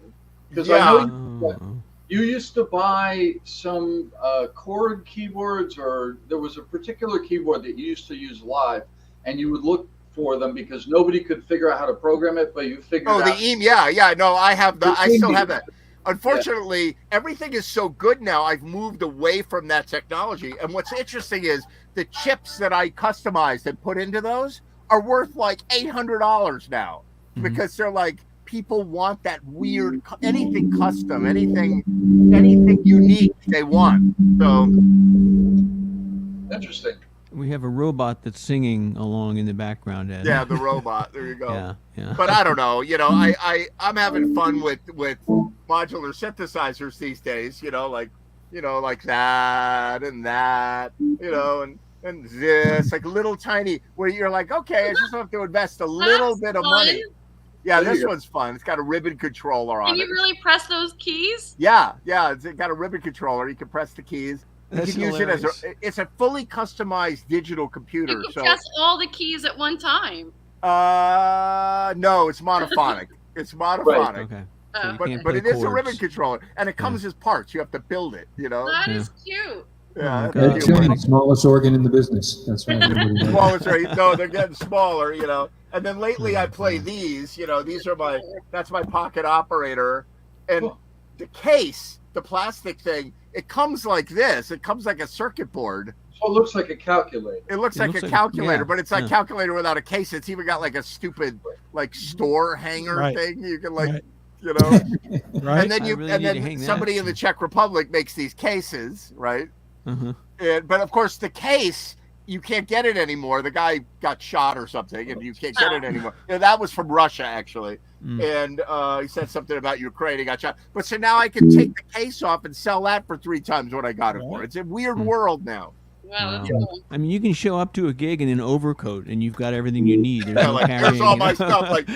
Because I know you used to buy some chord keyboards, or there was a particular keyboard that you used to use live, and you would look for them because nobody could figure out how to program it, but you figured out. Oh, the yeah. No, I have that. I still have that. Unfortunately, everything is so good now. I've moved away from that technology. And what's interesting is the chips that I customized and put into those are worth like $800 now, because they're like, people want that weird, anything custom, anything unique they want. So Interesting. We have a robot that's singing along in the background, Ed. yeah, the robot. There you go. Yeah. But I don't know. You know, I'm having fun with modular synthesizers these days. You know, like that and that. You know, and this, like little tiny, where you're like, okay, I just have to invest a little bit of money. Yeah, this one's fun. It's got a ribbon controller on it. Can you really press those keys? Yeah, it's got a ribbon controller. You can press the keys. That's you can use it as it's a fully customized digital computer. You can press all the keys at one time. No, it's monophonic. It's monophonic. Okay. Oh. you But can't play it is a chords. ribbon controller, and it comes as parts. You have to build it. You know. That is cute. Yeah. Oh, Ed God. Tilly, smallest organ in the business. That's right. everybody knows. Smallest, right? No, they're getting smaller. You know. And then lately I play these. You know, that's my pocket operator, and Cool. the case, the plastic thing, it comes like this. It comes like a circuit board. So it looks like a calculator. It looks like looks a like- calculator, yeah, but it's like yeah. calculator without a case. It's even got like a stupid like store hanger Right. thing. You can like, Right. you know, Right. and then I you really and need to then hang that. somebody in the Czech Republic makes these cases, right? Uh-huh. But of course, the case, you can't get it anymore. The guy got shot or something, and you can't get it anymore. You know, that was from Russia, actually. Mm. And he said something about Ukraine. He got shot. But so now I can take the case off and sell that for 3 times what I got it for. It's a weird Mm. world now. Wow, that's Wow. cool. I mean, you can show up to a gig in an overcoat and you've got everything you need. There's Yeah, no like here's carrying, all you my know? stuff, like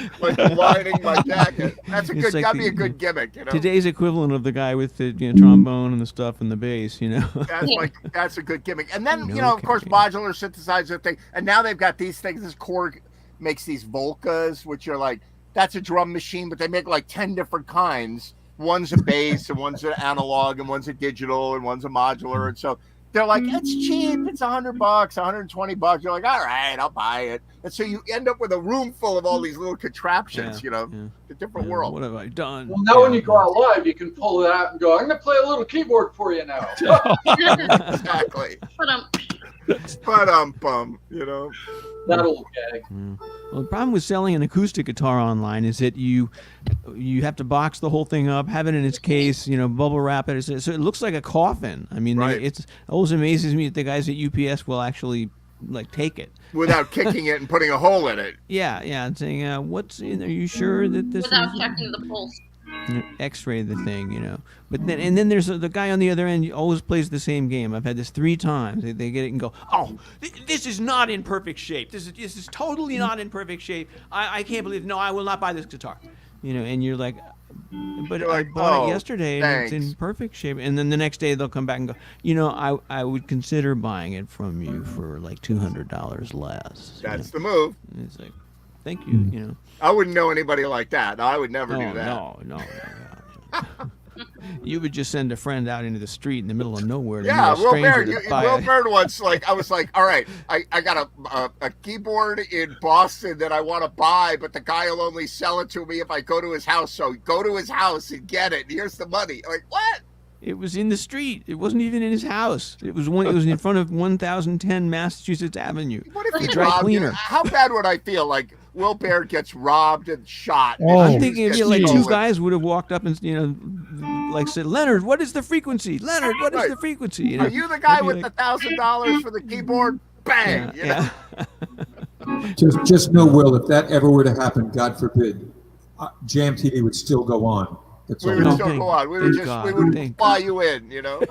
lining my jacket. That's a It's good. like That'd be the- a good gimmick. You know, Today's equivalent of the guy with the trombone and the stuff and the bass, you know. that's a good gimmick. And then No you know, of course, carrying. modular synthesizer thing. And now they've got these things. This Korg makes these Volcas, which are like that's a drum machine, but they make like 10 different kinds. One's a bass, and one's an analog, and one's a digital, and one's a modular. And so they're like, it's cheap. It's $100, $120. You're like, all right, I'll buy it. And so you end up with a room full of all these little contraptions. You know, Yeah. a different Yeah, world. What have I done? Well, now when Yeah. you go out live, you can pull it out and go, I'm going to play a little keyboard for you now. Exactly. But Bum. You know. That old gag. Yeah. Well, the problem with selling an acoustic guitar online is that you have to box the whole thing up, have it in its case, you know, bubble wrap it, so it looks like a coffin. I mean, Right. it always amazes me that the guys at UPS will actually like take it. Without kicking it and putting a hole in it. Yeah, and saying, "What's in? Are you sure that this without is?" checking the pulse. You know, X-ray the thing, you know. But then there's the guy on the other end. Always plays the same game. I've had this 3 times. They get it and go, "Oh, this is not in perfect shape. This is totally not in perfect shape. I can't believe. No, I will not buy this guitar." You know, and you're like, "But You're I like, bought "Oh, it yesterday and it's in thanks." perfect shape." And then the next day they'll come back and go, "You know, I would consider buying it from you for like $200 less." You That's know? the move. And it's like, "Thank you." You know. I wouldn't know anybody like that. No, I would never No, do that. no. You would just send a friend out into the street in the middle of nowhere to Yeah, meet a Will stranger Baird. to buy Will a- Baird once, like, I was like, all right, I got a keyboard in Boston that I want to buy, but the guy will only sell it to me if I go to his house. So go to his house and get it. Here's the money. I'm like, what? It was in the street. It wasn't even in his house. It was in front of 1010 Massachusetts Avenue. What if The he dry robbed you? cleaner. How bad would I feel? Like Will Baird gets robbed and shot. and Oh, shoes I'm thinking get if like 2 stolen. guys would have walked up and like said, "Leonard, what is the frequency? Leonard, what is Right. the frequency?" You know? Are you the guy I'd be with like, the $1,000 for the keyboard? Bang! You know? yeah. Just know, Will, if that ever were to happen, God forbid, Jam TV would still go on. That's We all. would No, still thank- go on. We would thank just God, we would thank fly you in, you know.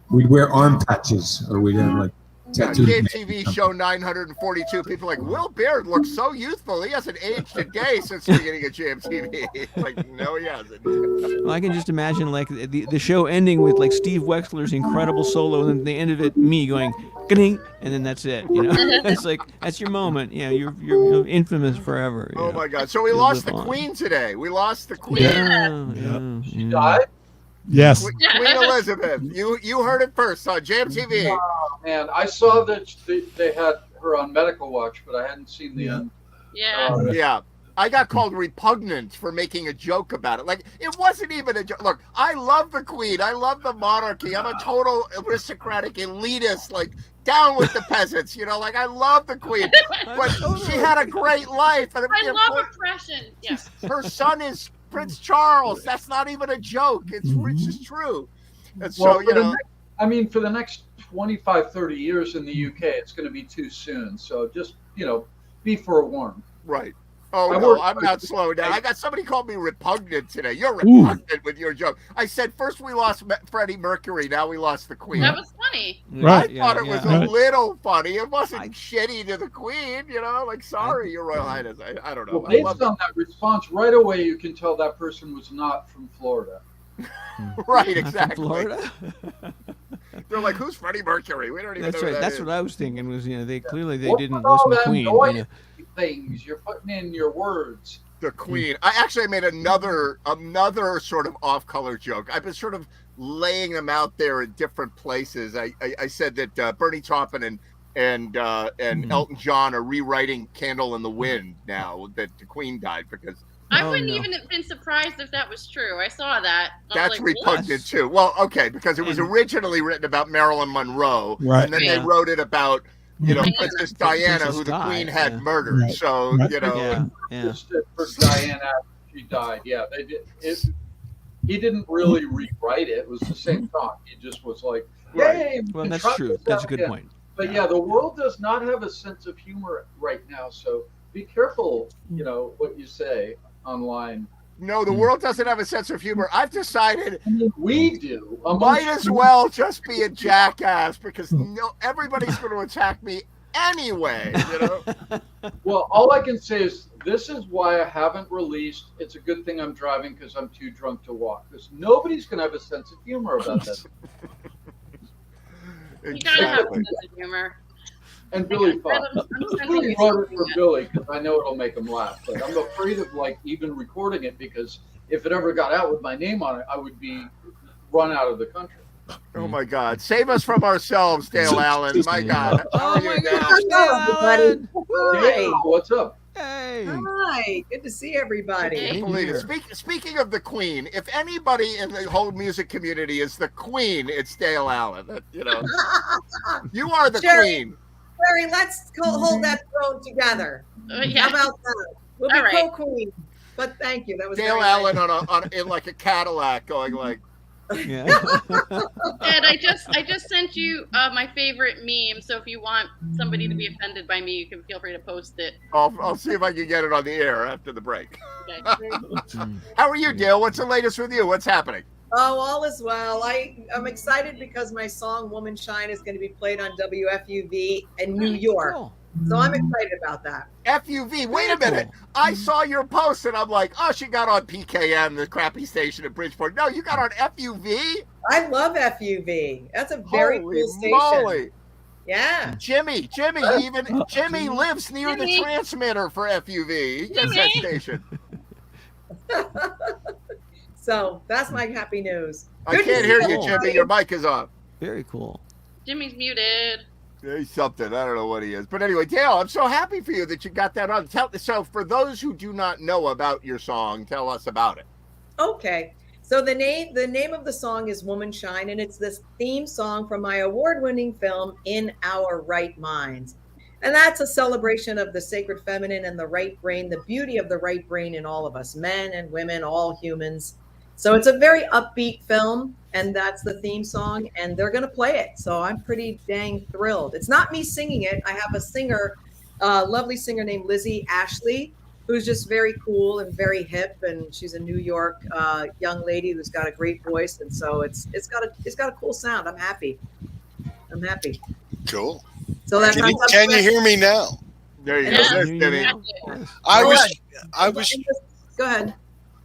We'd wear arm patches, or we'd have like tattoos. Game TV show 942. People are like, Will Baird looks so youthful. He hasn't aged a day since the beginning of Jam TV. Like, no, he hasn't. Well, I can just imagine like the show ending with like Steve Wexler's incredible solo, and then the end of it, me going, "Ka-ding," and then that's it. You know, it's like that's your moment. Yeah, you're infamous forever. you Oh know. my God! So we You'll lost the live on. Queen today. We lost the Queen. Yeah. She died? Yes. Queen Elizabeth. You heard it first on Jam TV. Oh, man, I saw that they had her on Medical Watch, but I hadn't seen the end. Yeah. Yeah. I got called repugnant for making a joke about it. Like, it wasn't even a joke. Look, I love the Queen. I love the monarchy. I'm a total aristocratic elitist, like, down with the peasants, you know? Like, I love the Queen. But she had a great life. And I of love course, oppression. Yes. her son is Prince Charles. That's not even a joke. It's just true. And so, Well, you know, for the next 25, 30 years in the UK, it's going to be too soon. So just, be forewarned. right. Oh, I no, work- I'm not slowing down. I got somebody called me repugnant today. You're repugnant with your joke. I said, first we lost Freddie Mercury, now we lost the Queen. That was funny. Right. I thought it was yeah. a little funny. It wasn't shitty to the Queen, you know? Like, sorry, Your Royal Highness. I don't know. Well, I based love on that response, right away you can tell that person was not from Florida. it. Right, Not from exactly. Florida. They're like, who's Freddie Mercury? We don't even That's know right. who that That's is. what I was thinking. Was they clearly they What's didn't with all listen to them Queen. noise? You know? Things you're putting in your words. The Queen. I actually made another sort of off-color joke. I've been sort of laying them out there in different places. I said that Bernie Taupin and and Elton John are rewriting "Candle in the Wind" now that the Queen died, because I Oh, wouldn't no. even have been surprised if that was true. I saw that. I was that's like, repugnant Yes. too. Well, okay, because it was And- originally written about Marilyn Monroe, Right. and then Yeah. they wrote it about Diana. Princess Diana, Princess who the Di, Queen had yeah. murdered. Right. So Right. Yeah. Just for Diana after she died. Yeah, they did. He didn't really rewrite it. It was the same song. He just was like, Right. "Yay!" we Well, can that's try true. this That's a out good again." point. But yeah, the world does not have a sense of humor right now. So be careful, what you say online. No, the world doesn't have a sense of humor. I've decided I mean, we do. might as well just be a jackass, because everybody's going to attack me anyway. Well, all I can say is this is why I haven't released. It's a good thing I'm driving because I'm too drunk to walk. Because nobody's going to have a sense of humor about that. You gotta have a Exactly. sense of humor. And Billy I'm Fox. sending Really you wrote it something for that- Billy because I know it'll make him laugh. But I'm afraid of even recording it because if it ever got out with my name on it, I would be run out of the country. Oh my God! Save us from ourselves, Dale Allen. My God! How are you now? Hello, everybody. Hey, Hi. what's up? Hey. Hi. Good to see everybody. Hey. Same Believe it. here. Speaking of the Queen, if anybody in the whole music community is the Queen, it's Dale Allen. You are the Sure. Queen. Larry, let's hold that throne together. How Yeah. about that? We'll be All right. co-queen. But thank you. That was Dale very Allen nice. in like a Cadillac, going like, Yeah. Ed, I just sent you my favorite meme. So if you want somebody to be offended by me, you can feel free to post it. I'll see if I can get it on the air after the break. Okay. How are you, Dale? What's the latest with you? What's happening? Oh, all is well. I'm excited because my song Woman Shine is going to be played on WFUV in New York. Cool. So I'm excited about that. FUV. Wait a minute. I saw your post and I'm like, oh, she got on PKM, the crappy station in Bridgeport. No, you got on FUV? I love FUV. That's a very Holy cool station. moly. Yeah. Jimmy lives near the Jimmy. transmitter for FUV. He gets that Jimmy. station. So that's my happy news. I Good to can't see hear you, everybody. Jimmy. Your mic is on. Very cool. Jimmy's muted. He's something. I don't know what he is. But anyway, Dale, I'm so happy for you that you got that on. So for those who do not know about your song, tell us about it. Okay. So the name of the song is Woman Shine, and it's this theme song from my award-winning film In Our Right Minds. And that's a celebration of the sacred feminine and the right brain, the beauty of the right brain in all of us, men and women, all humans. So it's a very upbeat film, and that's the theme song, and they're going to play it. So I'm pretty dang thrilled. It's not me singing it. I have a singer, lovely singer named Lizzie Ashley, who's just very cool and very hip, and she's a New York young lady who's got a great voice, and so it's got a cool sound. I'm happy. Cool. So that's Can you hear me now? There you Yeah. go. There's Here you Jimmy. go. Gotcha. Yes. I was Go ahead.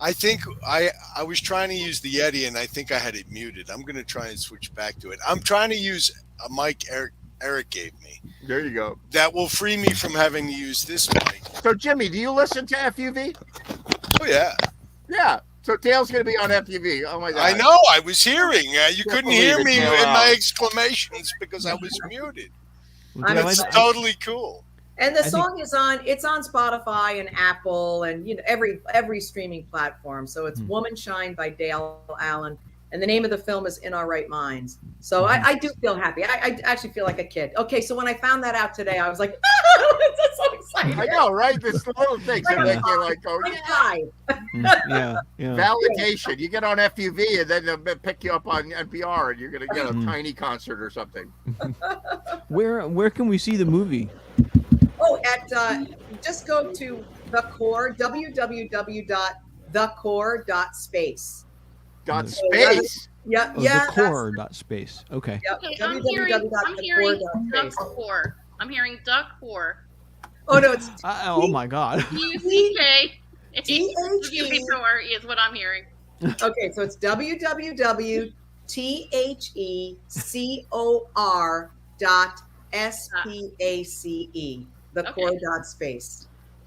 I think I was trying to use the Yeti and I think I had it muted. I'm going to try and switch back to it. I'm trying to use a mic Eric gave me. There you go. That will free me from having to use this mic. So, Jimmy, do you listen to FUV? Oh yeah. Yeah. So Dale's going to be on FUV. Oh my God. I know. I was hearing. You Can't couldn't believe hear it, me in Dale my Allen. exclamations because I was muted. Well, Dale, It's I- totally cool. And the I think- song is on Spotify and Apple and every streaming platform. So it's Woman Shine by Dale Allen. And the name of the film is In Our Right Minds. So I do feel happy. I actually feel like a kid. Okay, so when I found that out today, I was like, it's so exciting. I know, right? This little things that make you like, oh, Like yeah. hi. yeah. Validation. You get on FUV and then they'll pick you up on NPR and you're going to get a tiny concert or something. Where can we see the movie? Oh, just go to The Core, www.thecore.space. Dot So that space. Yeah, Oh, yeah. the core dot space. Okay. Yep, Okay, I'm hearing duck www.thecore.space. core. I'm hearing duck core. Oh no, it's Oh my God. UCK. THE. is what I'm hearing. okay. So it's www.thecor.space. The Okay. core dot space.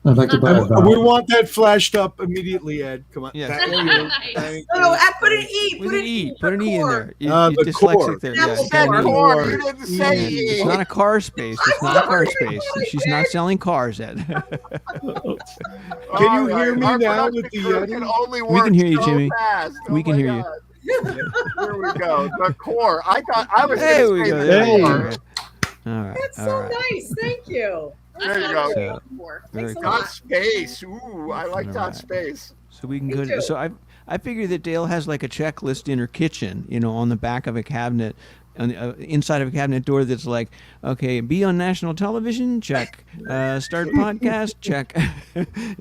I'd like to buy a We want that flashed up immediately, Ed. Come on. Yeah. There you go. Nice. Thank No, you. put an E. With an E. Put an E in there. You, The you're core. dyslexic there. Yeah, Apple it's got an That E. core, you didn't say It's E. not a car space. It's not a car space. She's not selling cars, Ed. Can you All hear me Our now production with the crew Yeti? can only We can work hear you, so Jimmy. fast. We Oh can my hear you. God. Here we go. The core. I thought I was There going we to go. say There the you core. go. All right. That's all so right. nice. Thank you. There you That's go. what So- I'm looking for. Very Thanks a cool. Dot lot. space. Ooh, I like All dot right. space. So we can Me go. too. So I figure that Dale has like a checklist in her kitchen, on the back of a cabinet, on the, inside of a cabinet door that's like, okay, be on national television, check. Start podcast, check.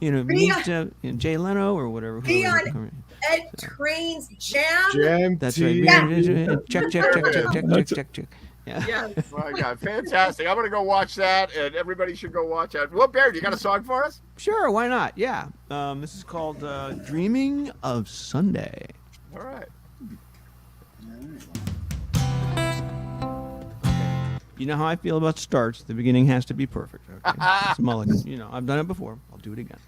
Meet Jay Leno or whatever. Be whoever- on Ed Train's Jam. Jam That's right. TV. Check, check, check, check, check, check, check, check. Yeah. Yes. My God, fantastic! I'm gonna go watch that, and everybody should go watch that. Well, Barry, you got a song for us? Sure, why not? Yeah. This is called "Dreaming of Sunday." All right. You know how I feel about starts. The beginning has to be perfect. Okay? It's a mulligan. I've done it before. I'll do it again.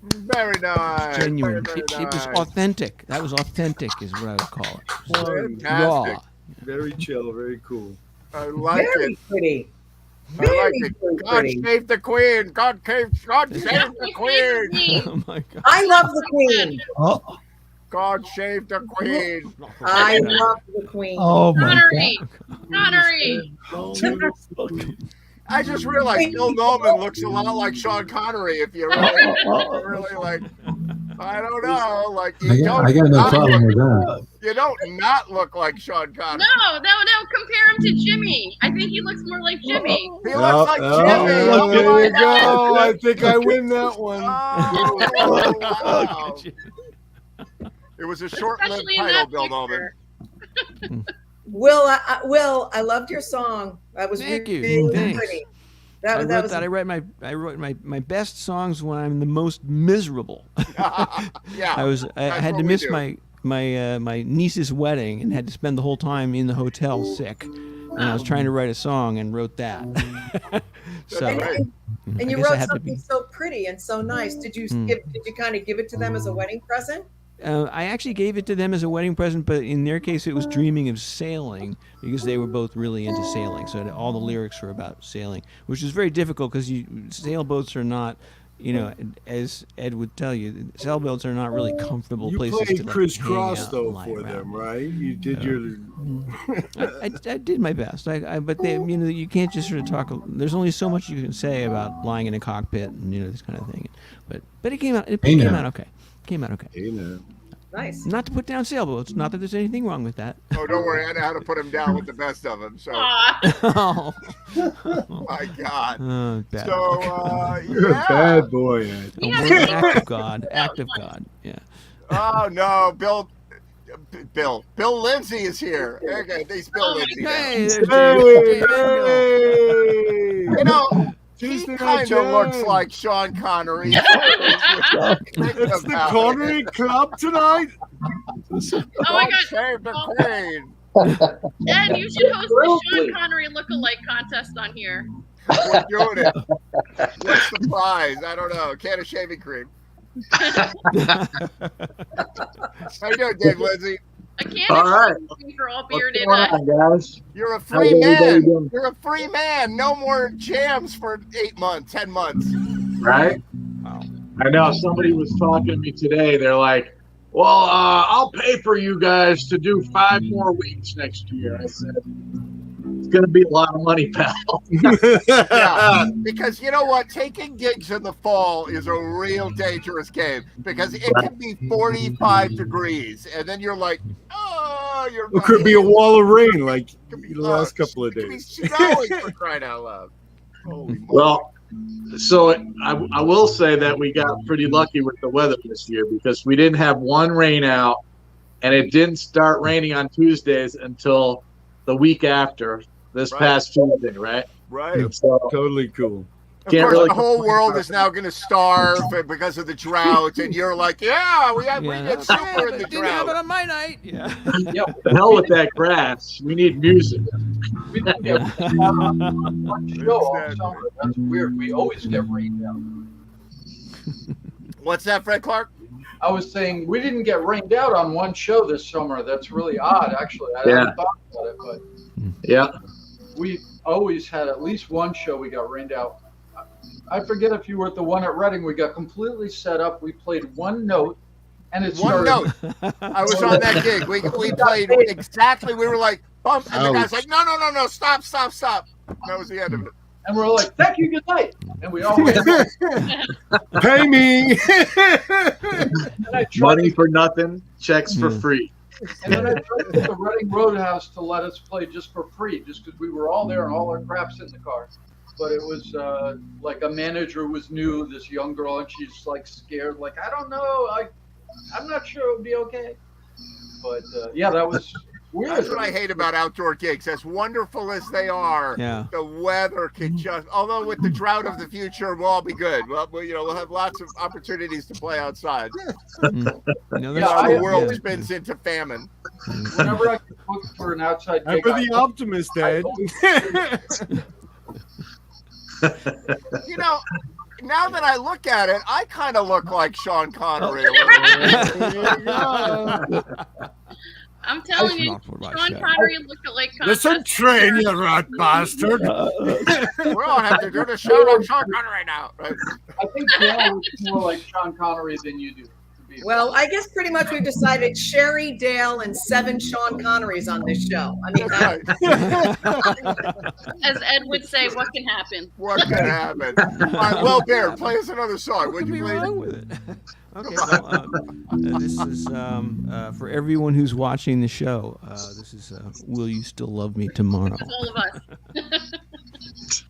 Very nice. Genuine. Very, very It was nice. authentic. That was authentic, is what I would call it. Fantastic. Raw. Very chill. Very cool. I like Very it. pretty. I like Very, it. very God pretty. save the queen. God save the queen. Oh my God. I love the queen. Oh, God save the queen. I love the queen. oh my Connery. Connery. I just realized Bill Norman looks a lot like Sean Connery. If you really like, I don't know, like you don't. I got no not problem look- with that. You don't not look like Sean Connery. No. Compare him to Jimmy. I think he looks more like Jimmy. He looks like Jimmy. Oh there my you go. God. I think I win that one. Oh, wow. It was a short-lived Especially in title, that Bill Nolan. picture. Will, I loved your song. That was Thank you. really Thanks. pretty. I That wrote was that. I wrote my best songs when I'm the most miserable. Yeah. I that's had what to we miss do. my niece's wedding and had to spend the whole time in the hotel sick. And I was trying to write a song and wrote that. So and, Right. and, and I you guess I wrote have to something be. so pretty and so nice. Did you kind of give it to them as a wedding present? I actually gave it to them as a wedding present, but in their case, it was dreaming of sailing because they were both really into sailing. So all the lyrics were about sailing, which is very difficult because sailboats are not, as Ed would tell you, sailboats are not really comfortable You places played to like, crisscross hang out though and lie for around. them, right? You did your. I did my best. But they, you can't just sort of talk. There's only so much you can say about lying in a cockpit and this kind of thing. But it came out. It Hey, came now. out okay. Came out okay. You know. Nice. Not to put down sailboats. Not that there's anything wrong with that. Oh, don't worry. I know how to put him down with the best of them. So, Aw. Oh, my God. bad. So, You're yeah. a bad boy, Ed. A Yeah. word, act of God. Act of God. Yeah. Oh, no. Bill Lindsay is here. Okay, these Bill Oh, my Lindsay. now. Hey, there's Hey, James. hey! You know, he Tuesday Night kind of looks Jam. like Sean Connery. It's the Connery Club tonight. Oh my God, Save the Queen. Ed, you should host the Sean Connery look-alike contest on here. We're doing it. What's the prize? I don't know. A can of shaving cream. How you doing, Dave Lindsay? I can't All right. for all What's bearded. going on, guys? You're a How's free everybody man. doing? You're a free man. No more jams for 8 months, 10 months. Right? Wow. I know somebody was talking to me today. They're like, well, I'll pay for you guys to do 5 more weeks next year. I said, it's going to be a lot of money, pal. Yeah, because you know what? Taking gigs in the fall is a real dangerous game because it can be 45 degrees, and then you're like, oh, you're. It could be a wall of rain like Could be- the last couple of It could be days. snowing for crying out loud. Holy moly. Well, so I will say that we got pretty lucky with the weather this year because we didn't have one rain out, and it didn't start raining on Tuesdays until the week after this Right. past Tuesday, right? Right. So Totally cool. Of Can't course, really the whole complain world about is now going to starve because of the drought, and you're like, yeah, we did super in the Didn't happen drought. on my night. Yeah. Yeah, the hell with that grass. We need music. we didn't get one show all summer. That's weird. We always get rained out. What's that, Fred Clark? I was saying we didn't get rained out on one show this summer. That's really odd, actually. I Yeah. hadn't thought about it, but Yeah. we always had at least one show we got rained out. I forget if you were at the one at Reading. We got completely set up. We played one note, and it One started. note. I was on that gig. We played exactly. We were like, bump, and the guy's like, no, stop. That was the end of it. And we're like, thank you, good night. And we all went. Pay me. And I tried Money to, for nothing, checks for Yeah. free. and then I tried to get the Reading Roadhouse to let us play just for free, just because we were all there and all our crap's in the car. But it was like a manager was new, this young girl, and she's like scared, like, I don't know, I'm not sure it would be okay. But yeah, that was weird. That's what I hate about outdoor gigs. As wonderful as they are, Yeah. the weather can just. Although with the drought of the future, we'll all be good. Well, we'll have lots of opportunities to play outside. No, Yeah, that's While I- the world yeah. spins into famine. Whenever I get booked for an outside I'm gig, for the optimist, Ed. You know, now that I look at it, I kind of look like Sean Connery. A little bit. I'm telling you, Not for my Sean show. Connery look-alike contest. Listen, train, you rat bastard. We all have to do the show on Sean Connery now. Right? I think Dale looks more like Sean Connery than you do. to be Well, I guess pretty much we've decided Sherry, Dale, and 7 Sean Connerys on this show. I mean, That's right. As Ed would say, what can happen? What can happen? All right, well, Bear, play us another song. What Would could you be please? wrong with it? Okay, well, this is for everyone who's watching the show. This is "Will You Still Love Me Tomorrow?" That's all of us.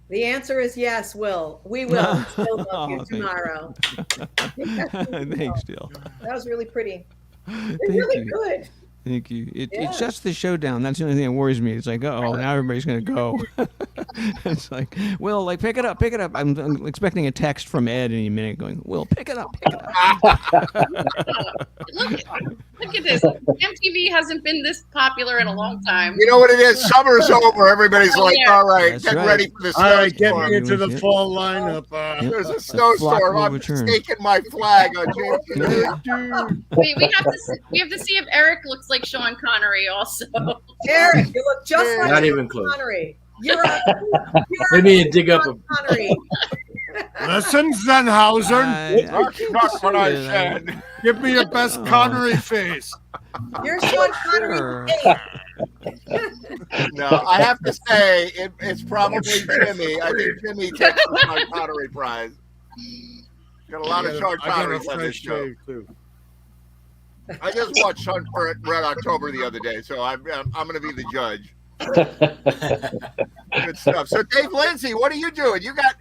The answer is yes, Will. We will still love Oh, you thank you. tomorrow. Thanks, Jill. That was really pretty. Thank They're really you. good. Thank you. It Yeah. shuts the show down. That's the only thing that worries me. It's like, oh, now everybody's gonna go. It's like, Will, like pick it up. I'm expecting a text from Ed any minute, going, Will, pick it up. Look at this. MTV hasn't been this popular in a long time. You know what it is? Summer's over. Everybody's like, Yeah. all right, That's get right. ready for the All right, get snowstorm. me into the Yep. fall lineup. Yep. There's a Flock snowstorm. will I'm return. staking my flag on James. We have to see if Eric looks like Sean Connery also. Eric, you look just Yeah. like Not Sean even close. Connery. You're a, Maybe you dig up Sean Connery. Listen, Zenhauser, That's not what I should. said. give me your best Oh. Connery face. You're Sean Connery. Sure. Hey, No, I have to say it's probably Jimmy. I think Jimmy takes the Sean Connery prize. Got a lot of Sean I got a Connerys on this fresh show. shave too. I just watched Sean Red October the other day, so I'm going to be the judge. Good stuff. So, Dave Lindsay, what are you doing? You got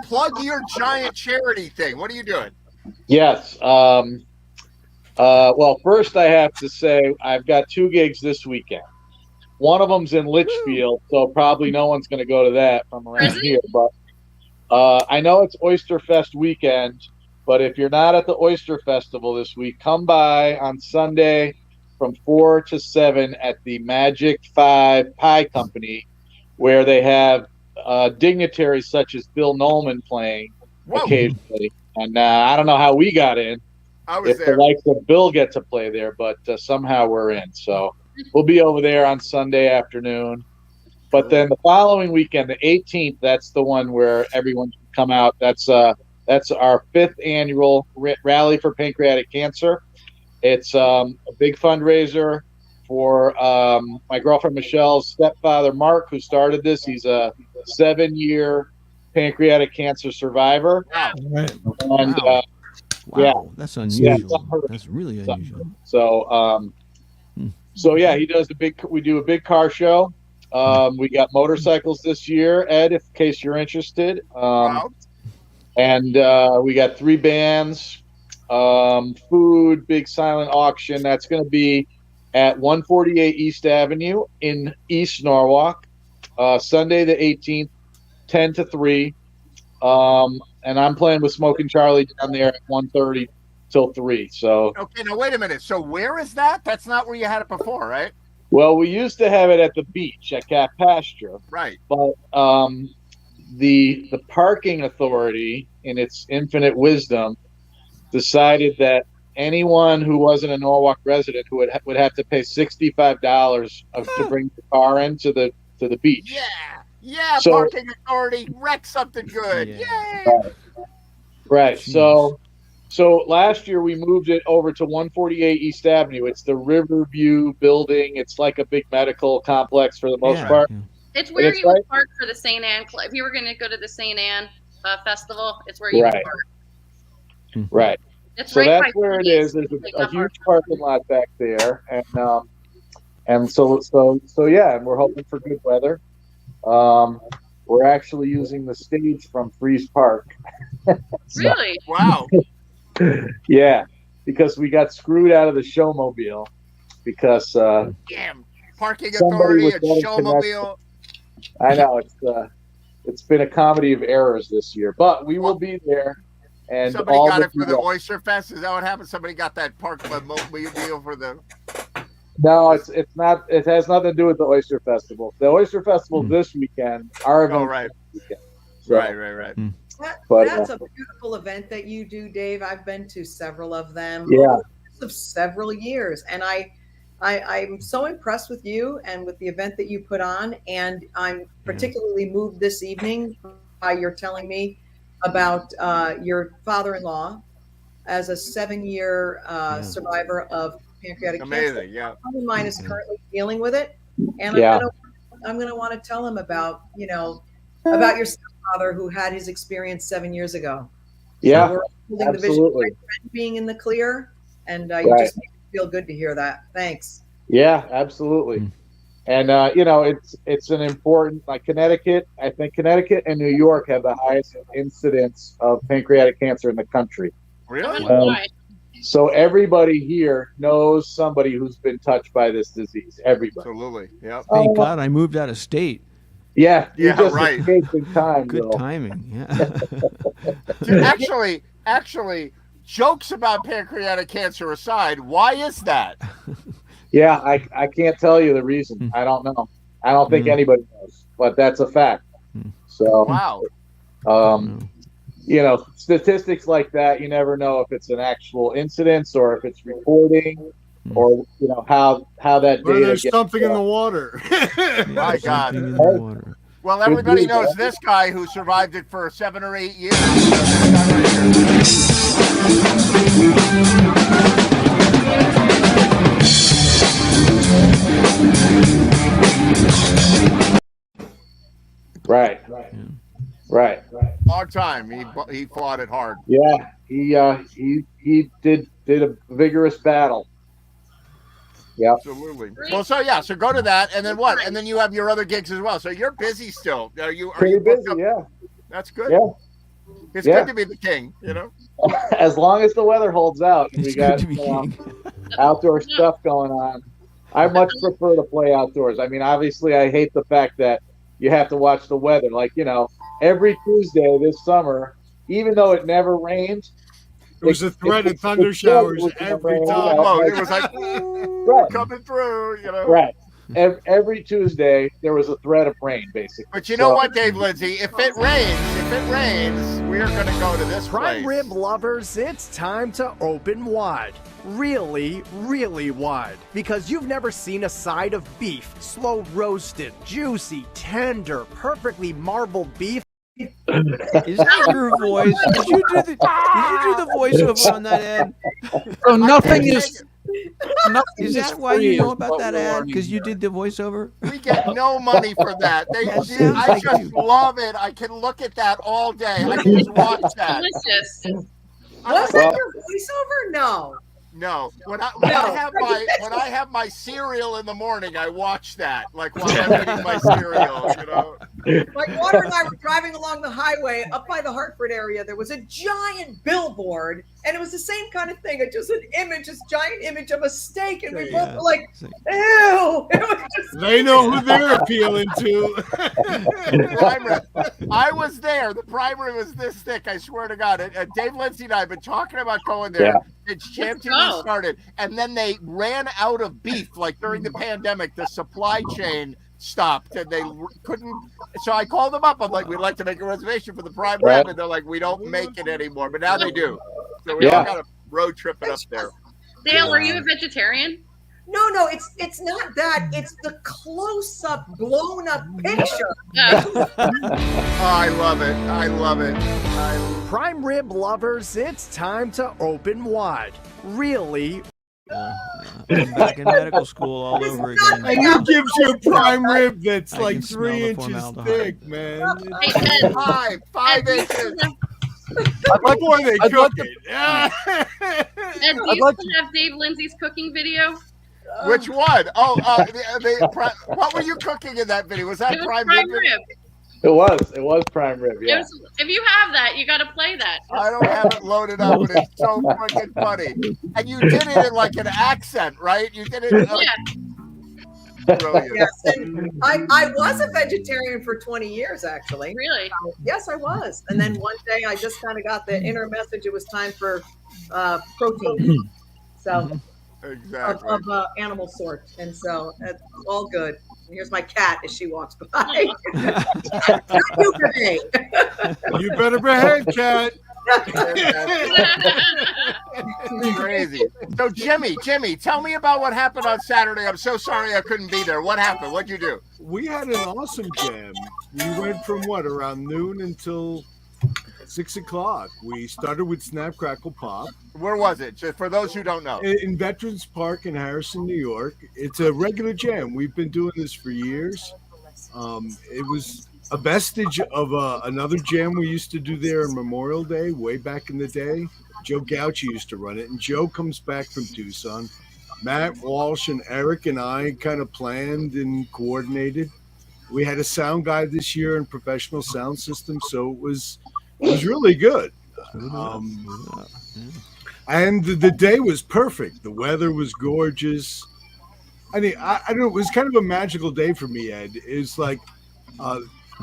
plug your giant charity thing. What are you doing? Yes. Well, first I have to say I've got 2 gigs this weekend. One of them's in Litchfield, so probably no one's going to go to that from around Is it? here. But I know it's Oyster Fest weekend, but if you're not at the Oyster Festival this week, come by on Sunday from 4 to 7 at the Magic 5 Pie Company, where they have dignitaries such as Bill Nolan playing Whoa, occasionally. And I don't know how we got in. I was If the there. likes of Bill get to play there, but somehow we're in. So we'll be over there on Sunday afternoon. But then the following weekend, the 18th, that's the one where everyone can come out. That's our 5th annual Rally for Pancreatic Cancer. It's a big fundraiser for my girlfriend Michelle's stepfather, Mark, who started this. He's a 7-year pancreatic cancer survivor. Right. And Wow. Wow, yeah. that's unusual. Yeah. That's really unusual. So, yeah, we do a big car show. We got motorcycles this year, Ed, in case you're interested. Wow. And we got 3 bands, food, big silent auction. That's going to be at 148 East Avenue in East Norwalk, Sunday the 18th, 10 to 3. And I'm playing with Smoking Charlie down there at 1:30 till 3. So, Okay, now wait a minute. So where is that? That's not where you had it before, right? well, we used to have it at the beach at Cat Pasture. Right. But the parking authority, in its infinite wisdom, decided that anyone who wasn't a Norwalk resident who would have to pay $65 to bring the car into the beach. Yeah. Yeah, So- parking authority, wreck something good. Yeah. Yay. Right. Jeez. So last year we moved it over to 148 East Avenue. It's the Riverview building. It's like a big medical complex for the most Yeah. part. Yeah. It's where It's you would right- park for the St. Anne Club. If you were going to go to the St. Anne festival, it's where you would Right. park. Right. It's So right that's by where it Denny's. is. There's Like, a not far huge from- parking lot back there, and so yeah, and we're hoping for good weather. We're actually using the stage from Freeze Park. So- Really? Wow. Yeah, because we got screwed out of the showmobile because Damn. Parking Somebody authority was and getting showmobile. I know it's been a comedy of errors this year, but we will be there. And Somebody all got the it for the people- Oyster Fest. Is that what happened? Somebody got that mobile for the. No, it's not. It has nothing to do with the Oyster Festival. The Oyster Festival this weekend. Our event Oh, right. this weekend. So, Right. But, That's a beautiful event that you do, Dave. I've been to several of them. Yeah. over the course of several years, and I'm so impressed with you and with the event that you put on. And I'm particularly moved this evening by your telling me about your father-in-law as a 7-year survivor of pancreatic cancer. Amazing. Yeah. A friend of mine is currently dealing with it, and Yeah. I'm gonna want to tell him about about your stepfather who had his experience 7 years ago. yeah, So we're holding the vision absolutely. of my friend being in the clear, and you Right. just make me feel good to hear that. Thanks. Yeah, absolutely. And it's an important, like Connecticut. I think Connecticut and New York have the highest incidence of pancreatic cancer in the country. Really? So everybody here knows somebody who's been touched by this disease. Everybody. Absolutely. Yep. Thank God I moved out of state. Yeah. You Yeah, just right. escaped in time. Good Bill. timing. Yeah. Dude, actually, jokes about pancreatic cancer aside, why is that? Yeah, I can't tell you the reason. I don't know. I don't think anybody knows, but that's a fact. So, Wow. Statistics like that, you never know if it's an actual incidence or if it's reporting or, how that Or data there's gets. something in the water. My God. Something in the water. Well, everybody knows this guy who survived it for 7 or 8 years. This guy right here. Right. Long time. He fought it hard. Yeah, he did a vigorous battle. Yeah. Absolutely. Well, so go to that, and then what? And then you have your other gigs as well. So you're busy still. Are you Pretty booked busy, up? yeah. That's good. Yeah. It's Yeah. good to be the king, As long as the weather holds out and we It's got good to be king. outdoor stuff going on. I much prefer to play outdoors. I mean, obviously, I hate the fact that you have to watch the weather. Like, every Tuesday this summer, even though it never rained, There was a threat of thunder showers every time. Oh, it was like Right. coming through, Right. Every Tuesday, there was a threat of rain, basically. But you know what, Dave Lindsay? If it rains, we're going to go to this Prime place. rib lovers, it's time to open wide. Really, really wide. Because you've never seen a side of beef, slow roasted, juicy, tender, perfectly marbled beef. Is that your voice? Did you do the voiceover on that ad? So nothing is. Is that why you know about that ad? Because you did the voiceover? We get no money for that. That sounds I like just you. love it. I can look at that all day. I can just watch that. Delicious. Was that your voiceover? No. No, when I have my cereal in the morning, I watch that. Like while I'm eating my cereal, My daughter and I were driving along the highway up by the Hartford area. There was a giant billboard, and it was the same kind of thing. Just an image, this giant image of a steak, and we both were like, "Ew!" It was just- They know who they're appealing to. Prime rib. I was there. The prime rib was this thick. I swear to God. Dave Lindsay and I have been talking about going there. It's Jam TV started, and then they ran out of beef. Like during the pandemic, the supply chain stopped, and they couldn't. So I called them up. I'm like, "We'd like to make a reservation for the prime rib," and they're like, "We don't make it anymore." But now they do. So we all got a road trip it up there. Dale, were you a vegetarian? No, it's not that. It's the close-up, blown-up picture. Oh, I love it. I love it. Prime rib lovers, it's time to open wide. Really. I'm back in medical school all over again. And who gives you a prime rib that's I like can smell 3 the inches formaldehyde. thick, man? Hey, Ed, 5 inches. Before they I'd cook like it. Ed, do you like still have Dave Lindsay's cooking video? Which one? Oh, what were you cooking in that video? Was that It was prime prime rib? rib. It was prime rib. It Yeah. was, if you have that, you got to play that. I don't have it loaded up, but it's so freaking funny. And you did it in like an accent, right? You did it. Yeah, Brilliant. Yes, and I was a vegetarian for 20 years, actually. really. Yes, I was. And then one day I just kind of got the inner message it was time for protein. So, Exactly. of animal sort. And so it's all good. And here's my cat as she walks by. Not you today. You better behave, cat. Crazy. So Jimmy, tell me about what happened on Saturday. I'm so sorry I couldn't be there. What happened? What'd you do? We had an awesome jam. We went from around noon until 6 o'clock. We started with Snap Crackle Pop Where was it? Just for those who don't know. in Veterans Park in Harrison, New York. It's a regular jam. We've been doing this for years. It was a vestige of another jam we used to do there on Memorial Day, way back in the day. Joe Gauchi used to run it, and Joe comes back from Tucson. Matt Walsh and Eric and I kind of planned and coordinated. We had a sound guy this year and professional sound system, so it was really good. And the day was perfect. The weather was gorgeous. I mean, I don't know. It was kind of a magical day for me, Ed. It's like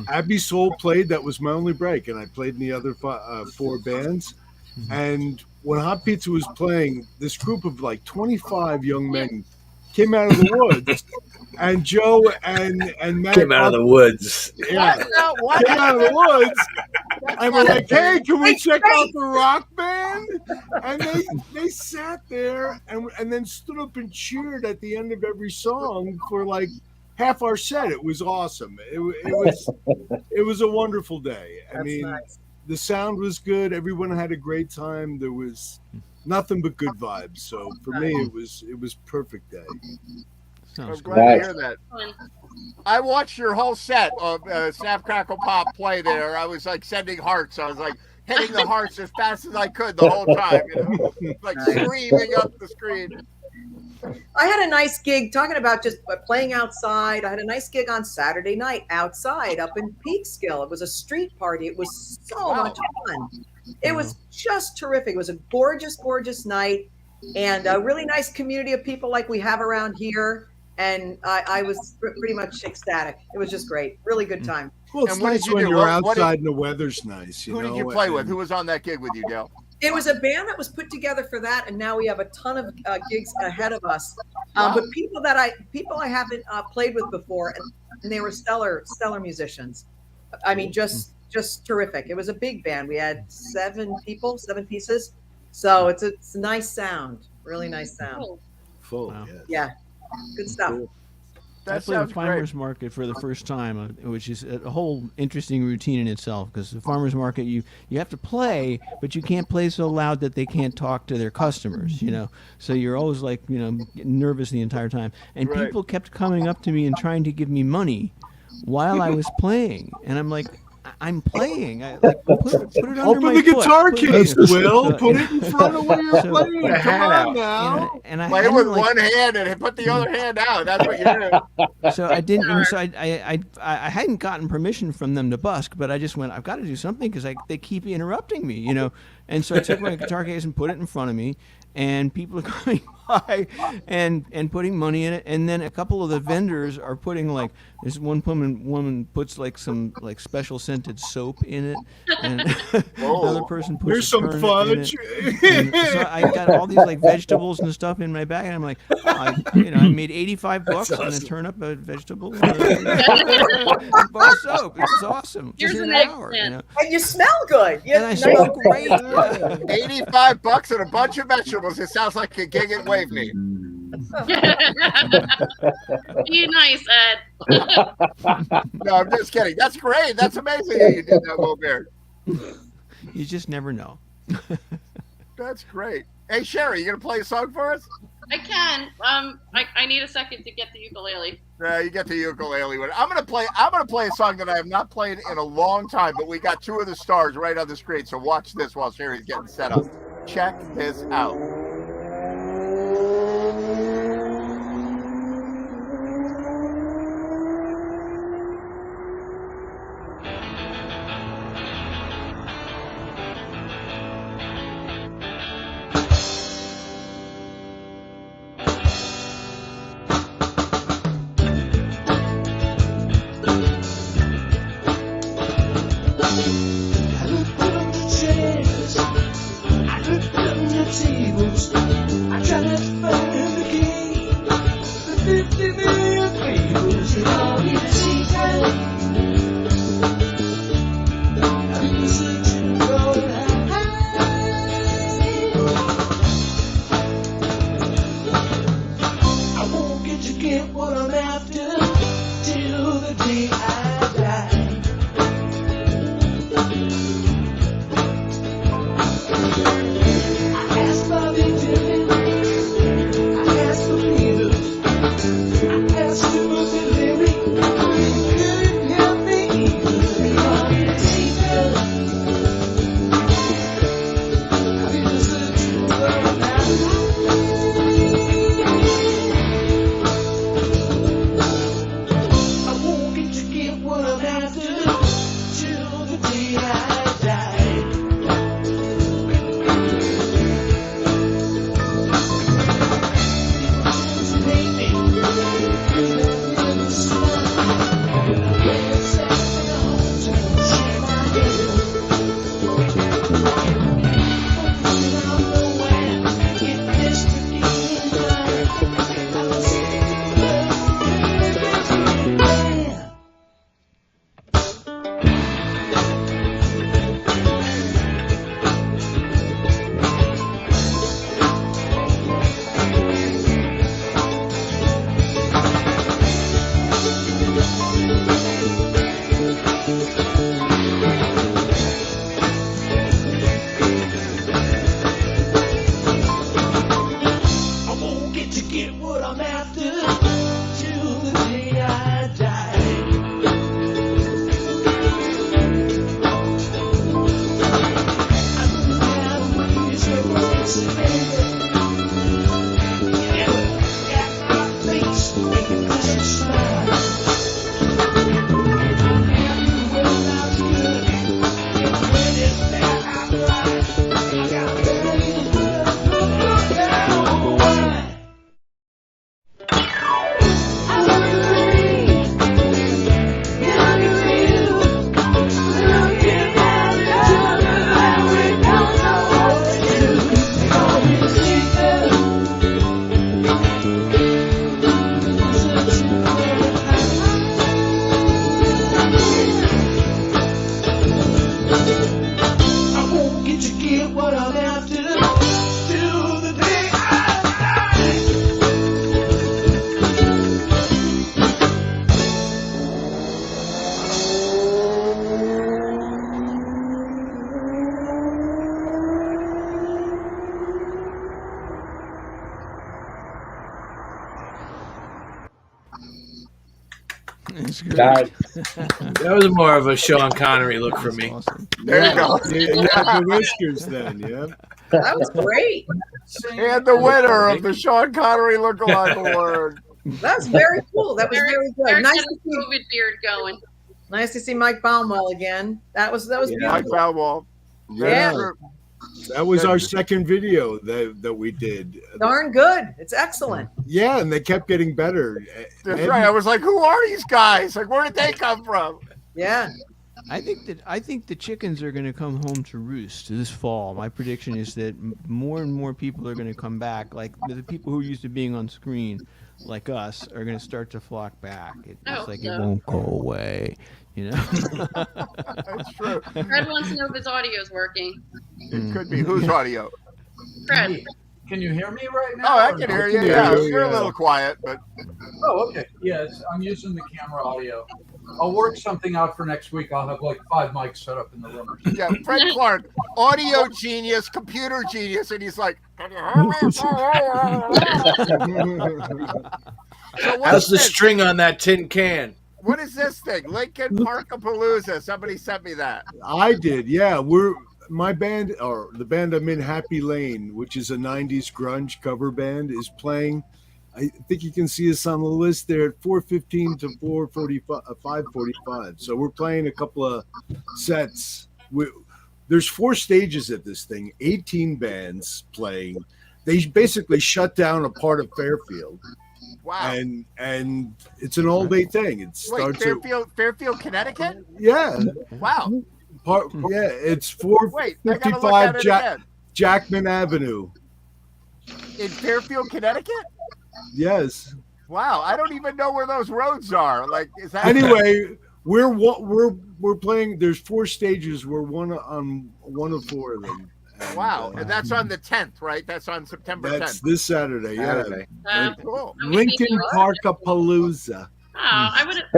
Abbey Soul played. That was my only break, and I played in the other 4 bands. And when Hot Pizza was playing, this group of like 25 young men came out of the woods, and Joe and Matt came out of the woods. Yeah, came out of the woods. And we're like, hey, can we check out the rock band? And they sat there and then stood up and cheered at the end of every song for like half our set. It was awesome. It was a wonderful day. I mean, nice. The sound was good. Everyone had a great time. There was nothing but good vibes. So for me, it was perfect day. I'm glad to hear that. I watched your whole set of Snap Crackle Pop play there. I was like sending hearts. I was like hitting the hearts as fast as I could the whole time, like screaming up the screen. I had a nice gig, talking about just playing outside. I had a nice gig on Saturday night outside up in Peekskill. It was a street party. It was so much fun. It was just terrific. It was a gorgeous, gorgeous night and a really nice community of people like we have around here. And I was pretty much ecstatic. It was just great. Really good time. Well, it's nice when you're outside and the weather's nice. Who did you play with? Who was on that gig with you, Dale? It was a band that was put together for that, and now we have a ton of gigs ahead of us. But people I haven't played with before, and they were stellar musicians. I mean, just terrific. It was a big band. We had 7 pieces. So it's a nice sound, really nice sound. Full, wow. Yeah, good stuff. I played the farmers market for the first time, which is a whole interesting routine in itself. Because the farmers market, you have to play, but you can't play so loud that they can't talk to their customers. So you're always like getting nervous the entire time. And people kept coming up to me and trying to give me money while I was playing, and I'm like, I'm playing. Put it under Open my the foot. guitar case, Will. Put it in front of where you're playing. Come on now. And I play with one hand and put the other hand out. That's what you do. So I didn't. So I hadn't gotten permission from them to busk, but I just went, I've got to do something because they keep interrupting me, And so I took my guitar case and put it in front of me, and people are coming by and putting money in it, and then a couple of the vendors are putting like this one woman puts like some like special scented soap in it, and another person puts there's some fudge. So I got all these like vegetables and stuff in my bag, and I'm like, I made $85 awesome. on a turnip, a vegetable, bar of soap. It's awesome. Here's Just in an an hour, eggplant. And you smell good. And I smell great. $85 and a bunch of vegetables. It sounds like a gig at Wave Me. Be nice, Ed. No, I'm just kidding. That's great. That's amazing that you did that, Will Bear. You just never know. That's great. Hey, Sherry, you gonna play a song for us? I can. I need a second to get the ukulele. Yeah, you get the ukulele one. I'm gonna play a song that I have not played in a long time, but we got 2 of the stars right on the screen. So watch this while Sherry's getting set up. Check this out. get what I'm after till the day I die. I'm gonna have ways of racing, baby. Yeah, got my face, making us smile. Everywhere I look, and when it's there, I lie. I got baby love, down wide. I won't get to get what I'm after till the day I die. It's great. That was more of a Sean Connery look for me. Awesome. There you go. You have the whiskers then, yeah. That was great. And the winner of the Sean Connery Lookalike Award. That's very cool. That was very good. There's Nice that to see. COVID beard going. Nice to see Mike Baumwell again. That was Mike beautiful. Balwall. Yeah. That was our second video that we did. Darn good. It's excellent. Yeah, and they kept getting better. That's right. I was like, who are these guys? Like, where did they come from? Yeah. I think the chickens are going to come home to roost this fall. My prediction is that more and more people are going to come back. Like the people who are used to being on screen, like us, are going to start to flock back. It's like it won't go away. You know. That's true. Fred wants to know if his audio is working. It could be. Whose audio? Fred. Can you hear me right now? Oh, I can hear you. Yeah, you're a little quiet, but. Oh, okay. Yes, I'm using the camera audio. I'll work something out for next week. I'll have like 5 mics set up in the room. Yeah, Fred Clark, audio genius, computer genius, and he's like, "Can you hear me?" So what How's is the this? string on that tin can? What is this thing? Lincoln Parkapalooza. Somebody sent me that. I did, yeah. My band, or the band I'm in, Happy Lane, which is a 90s grunge cover band, is playing. I think you can see us on the list there at 4:15 to 5:45. So we're playing a couple of sets. There's 4 stages at this thing, 18 bands playing. They basically shut down a part of Fairfield. Wow. And it's an all-day thing. It Wait, starts Fairfield, Connecticut? yeah. Wow. It's Wait, I gotta look at 455 it again. Jackman Avenue. In Fairfield, Connecticut? Yes. Wow, I don't even know where those roads are. Like, is that Anyway, we're playing. There's 4 stages. We're on one of 4 of them. Wow, and that's on the 10th, right? That's on September 10th. That's this Saturday. Saturday. Yeah. Cool. Lincoln Parkapalooza. Oh, I would have.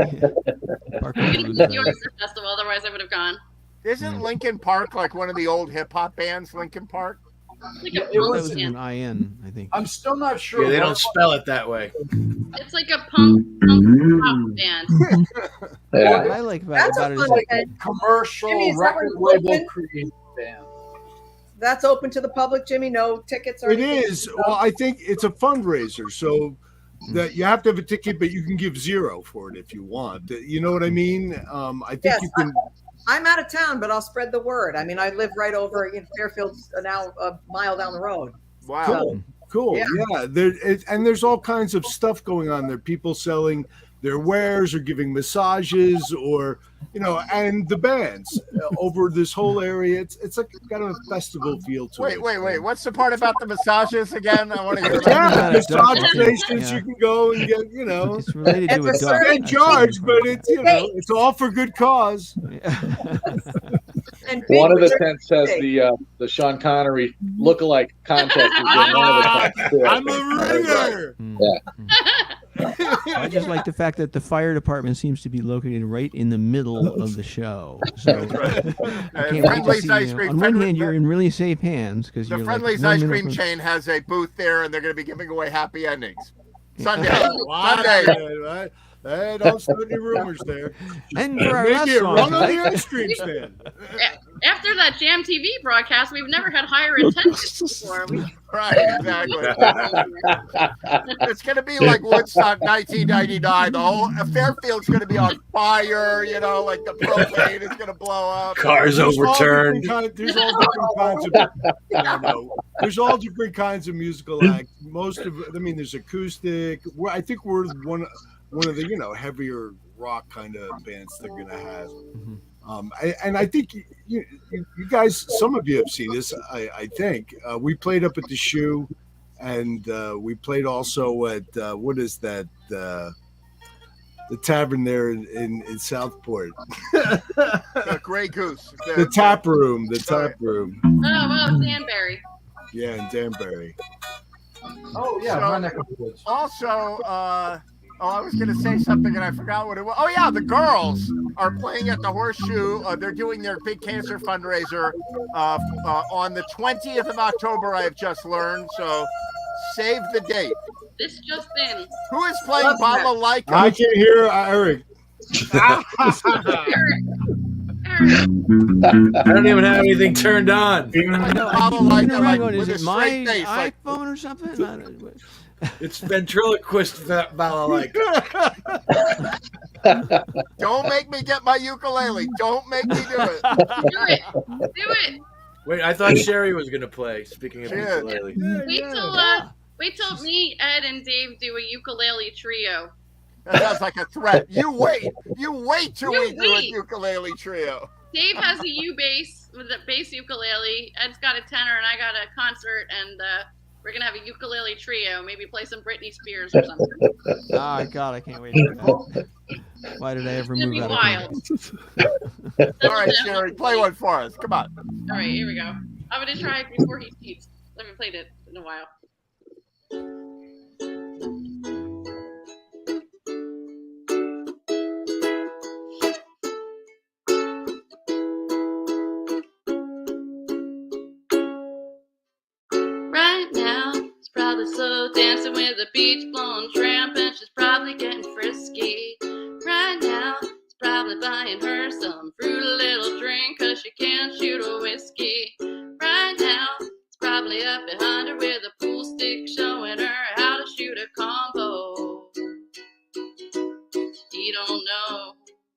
Yours the festival, otherwise I would have gone. Isn't Lincoln Park like one of the old hip hop bands, Lincoln Park? Like Yeah, a it punk was That was band. an IN, I think. I'm still not sure. Yeah, they what- don't spell it that way. It's like a punk pop band. What I like That's about a it fun is like, event. commercial Jimmy, is that record one label open? created band. That's open to the public, Jimmy. No tickets or It anything? is. Well, I think it's a fundraiser, so that you have to have a ticket, but you can give 0 for it if you want. You know what I mean? I think Yes, you can. I'm out of town, but I'll spread the word. I mean, I live right over in Fairfield, now a mile down the road. Wow. Cool. Yeah. Yeah. And there's all kinds of stuff going on there. People selling their wares or giving massages or, and the bands over this whole area. It's like kind of a festival feel to it. Wait. What's the part about the massages again? I want to hear Yeah, that. massage stations Yeah. you can go and get, it's related to a It's a duck. They charge, but it's it's all for good cause. And big One of the return tents says Tuesday. the Sean Connery lookalike contest is in one of the tents. too. I'm a ringer. Mm. Yeah. I just like the fact that the fire department seems to be located right in the middle of the show. So I can't wait to Friendly's see. Ice Cream. On one hand, you're in really safe hands because The you're Friendly's like Ice 1 minute Cream from- chain has a booth there, and they're going to be giving away happy endings. Sunday. Right? Hey, don't start any rumors there. And for our Maybe last a song run on the tonight- ice cream stand. After that Jam TV broadcast, we've never had higher attendance before. Right, exactly. It's going to be like Woodstock 1999. The whole Fairfield's going to be on fire. You know, like the propane is going to blow up. Cars There's all overturned. There's all different kinds of. I know. There's all different kinds of musical acts. Most of, I mean, there's acoustic. I think we're one of the heavier rock kind of bands they're going to have. And I think you guys, some of you have seen this. I think we played up at the Shoe, and we played also at what is that? The tavern there in Southport. The Grey Goose. The tap room. The tap room. Oh, well, Danbury. Yeah, in Danbury. Oh yeah, So- my neck of the woods. Also, I was going to say something and I forgot what it was. Oh, yeah, the girls are playing at the Horseshoe. They're doing their big cancer fundraiser on the 20th of October, I have just learned. So save the date. This just in. Who is playing Balalaika? I can hear Eric. I don't even have anything turned on. Balalaika, Is with a it my straight face, like- iPhone or something? I don't- It's ventriloquist balalaika. Don't make me get my ukulele. Don't make me do it. Do it. Do it. Wait, I thought Sherry was gonna play. Speaking of She is. ukulele, Wait till me, Ed, and Dave do a ukulele trio. That sounds like a threat. You wait. You wait till You we do a wait. ukulele trio. Dave has a U bass with a bass ukulele. Ed's got a tenor, and I got a concert, and we're gonna have a ukulele trio. Maybe play some Britney Spears or something. Oh God, I can't wait for that. Why did I ever It's gonna move be out wild. of All right, Sherry, play one for us. Come on. All right, here we go. I'm gonna try it before he cheats. I haven't played it in a while. Right now, it's probably slow dancing with a beach blowing tramp, and she's probably getting frisky. Right now, it's probably buying her some fruity little drink, cause she can't shoot a whiskey. Right now, it's probably up behind her with a pool stick, showing her how to shoot a combo. He don't know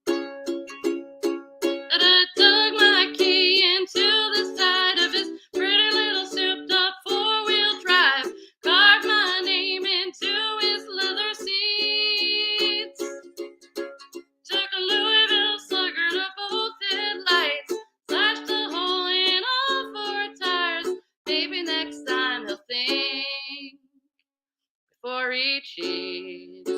that I dug my key into the side of his pretty little souped up four-wheel drive, carved my name into his leather seats, took a Louisville slugger to both headlights, slashed a hole in all four tires. Maybe next time he'll think before he cheats.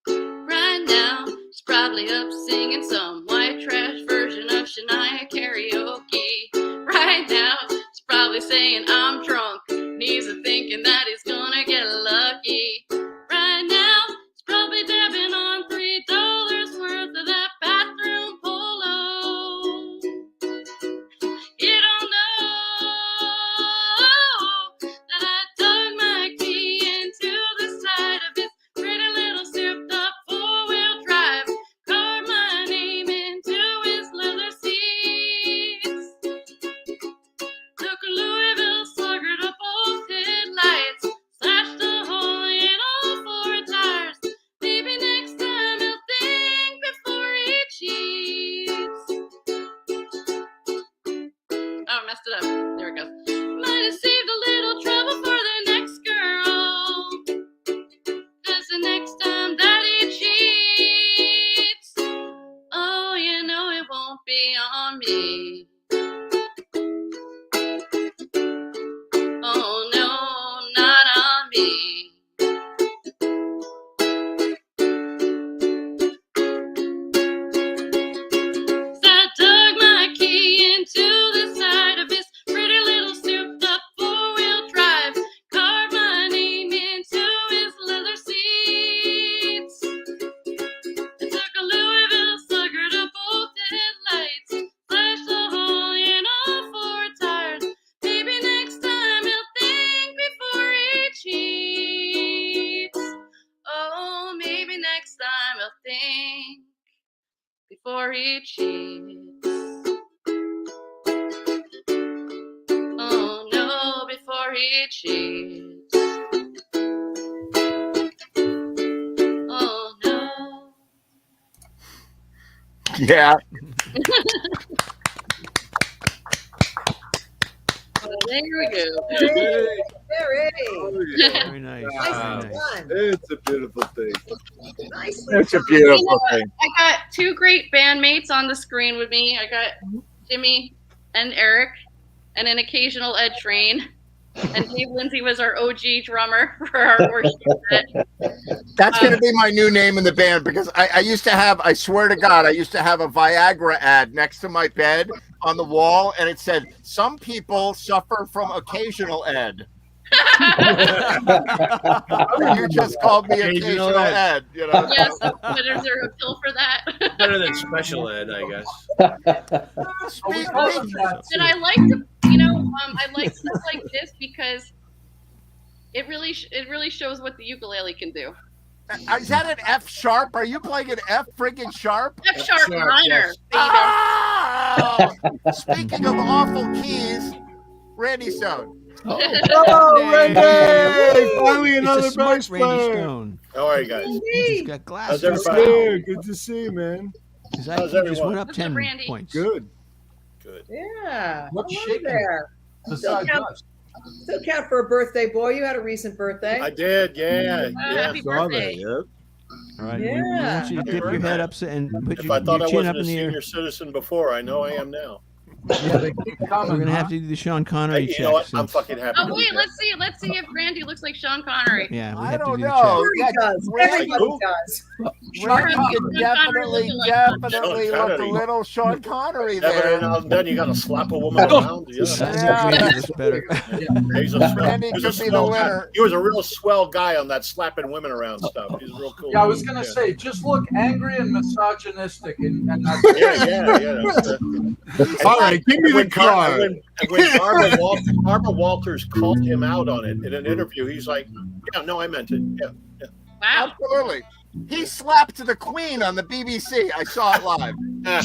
Right now, she's probably up singing some white trash version of Shania karaoke. Right now, she's probably saying I'm drunk, and he's thinking that he's gonna get lucky. Right now, she's probably dabbing on $3 worth of that bathroom polo. You don't know that I dug my key into the side of his pretty little souped up four-wheel drive, carved my name into his leather seats, took a Louisville slugger to both headlights, before he cheats. Oh no, before he cheats. Oh no. Yeah. There we go. Very Very nice. nicely done. It's a beautiful thing. Nicely It's a done. beautiful You know what? thing. I got two great bandmates on the screen with me. I got Jimmy and Eric, and an occasional Ed Train. And Dave Lindsay was our OG drummer for our worship set. That's going to be my new name in the band because I used to have, I swear to God, I used to have a Viagra ad next to my bed on the wall, and it said, "Some people suffer from occasional Ed." You just called me occasional Ed, you know? Yes, but is there a pill for that? Better than special ed, I guess. And I like to, I like stuff like this because it really shows what the ukulele can do. Is that an F sharp? Are you playing an F friggin' sharp? F sharp minor, baby. Oh! Speaking of awful keys, Randy Stone. Oh, Randy! Finally another It's a smart bass Randy player. Stone. How are you guys? He's got glasses. How's everybody? Good to see you, man. His How's IQ just everyone? went up What's up, 10 Randy? points. Good. Good. Yeah. What's Hello shaking? there. Besides count- us. Still count for a birthday boy. You had a recent birthday. I did, yeah. Yeah. Happy Saw birthday. that, yep. All right. Yeah. We want you to dip your head up and put If your, I thought your I chin up wasn't a in the air. senior citizen before, I know I am now. Yeah, they keep coming. We're going to huh? have to do the Sean Connery Hey, check. you know what? I'm since- fucking happy. Oh to wait, be let's see if Randy looks like Sean Connery. Yeah, we I have to don't do the know. Everybody does. Everybody Who? does. Randy Sean could Connery definitely looking like Sean look a Connery. little Sean Connery Never there. now and then you gotta slap a woman around. Yeah. check. I think Yeah. Randy looks better. He's a swell, Randy he's a could be the swell guy. winner. He was a real swell guy on that slapping women around stuff. He's real cool. Yeah, I was gonna Yeah. say, just look angry and misogynistic, and that's Yeah. That's All right, give me the when card. when Barbara Walters called him out on it in an interview, he's like, "Yeah, no, I meant it. Yeah, Wow. Absolutely. He slapped the Queen on the BBC. I saw it live. yeah."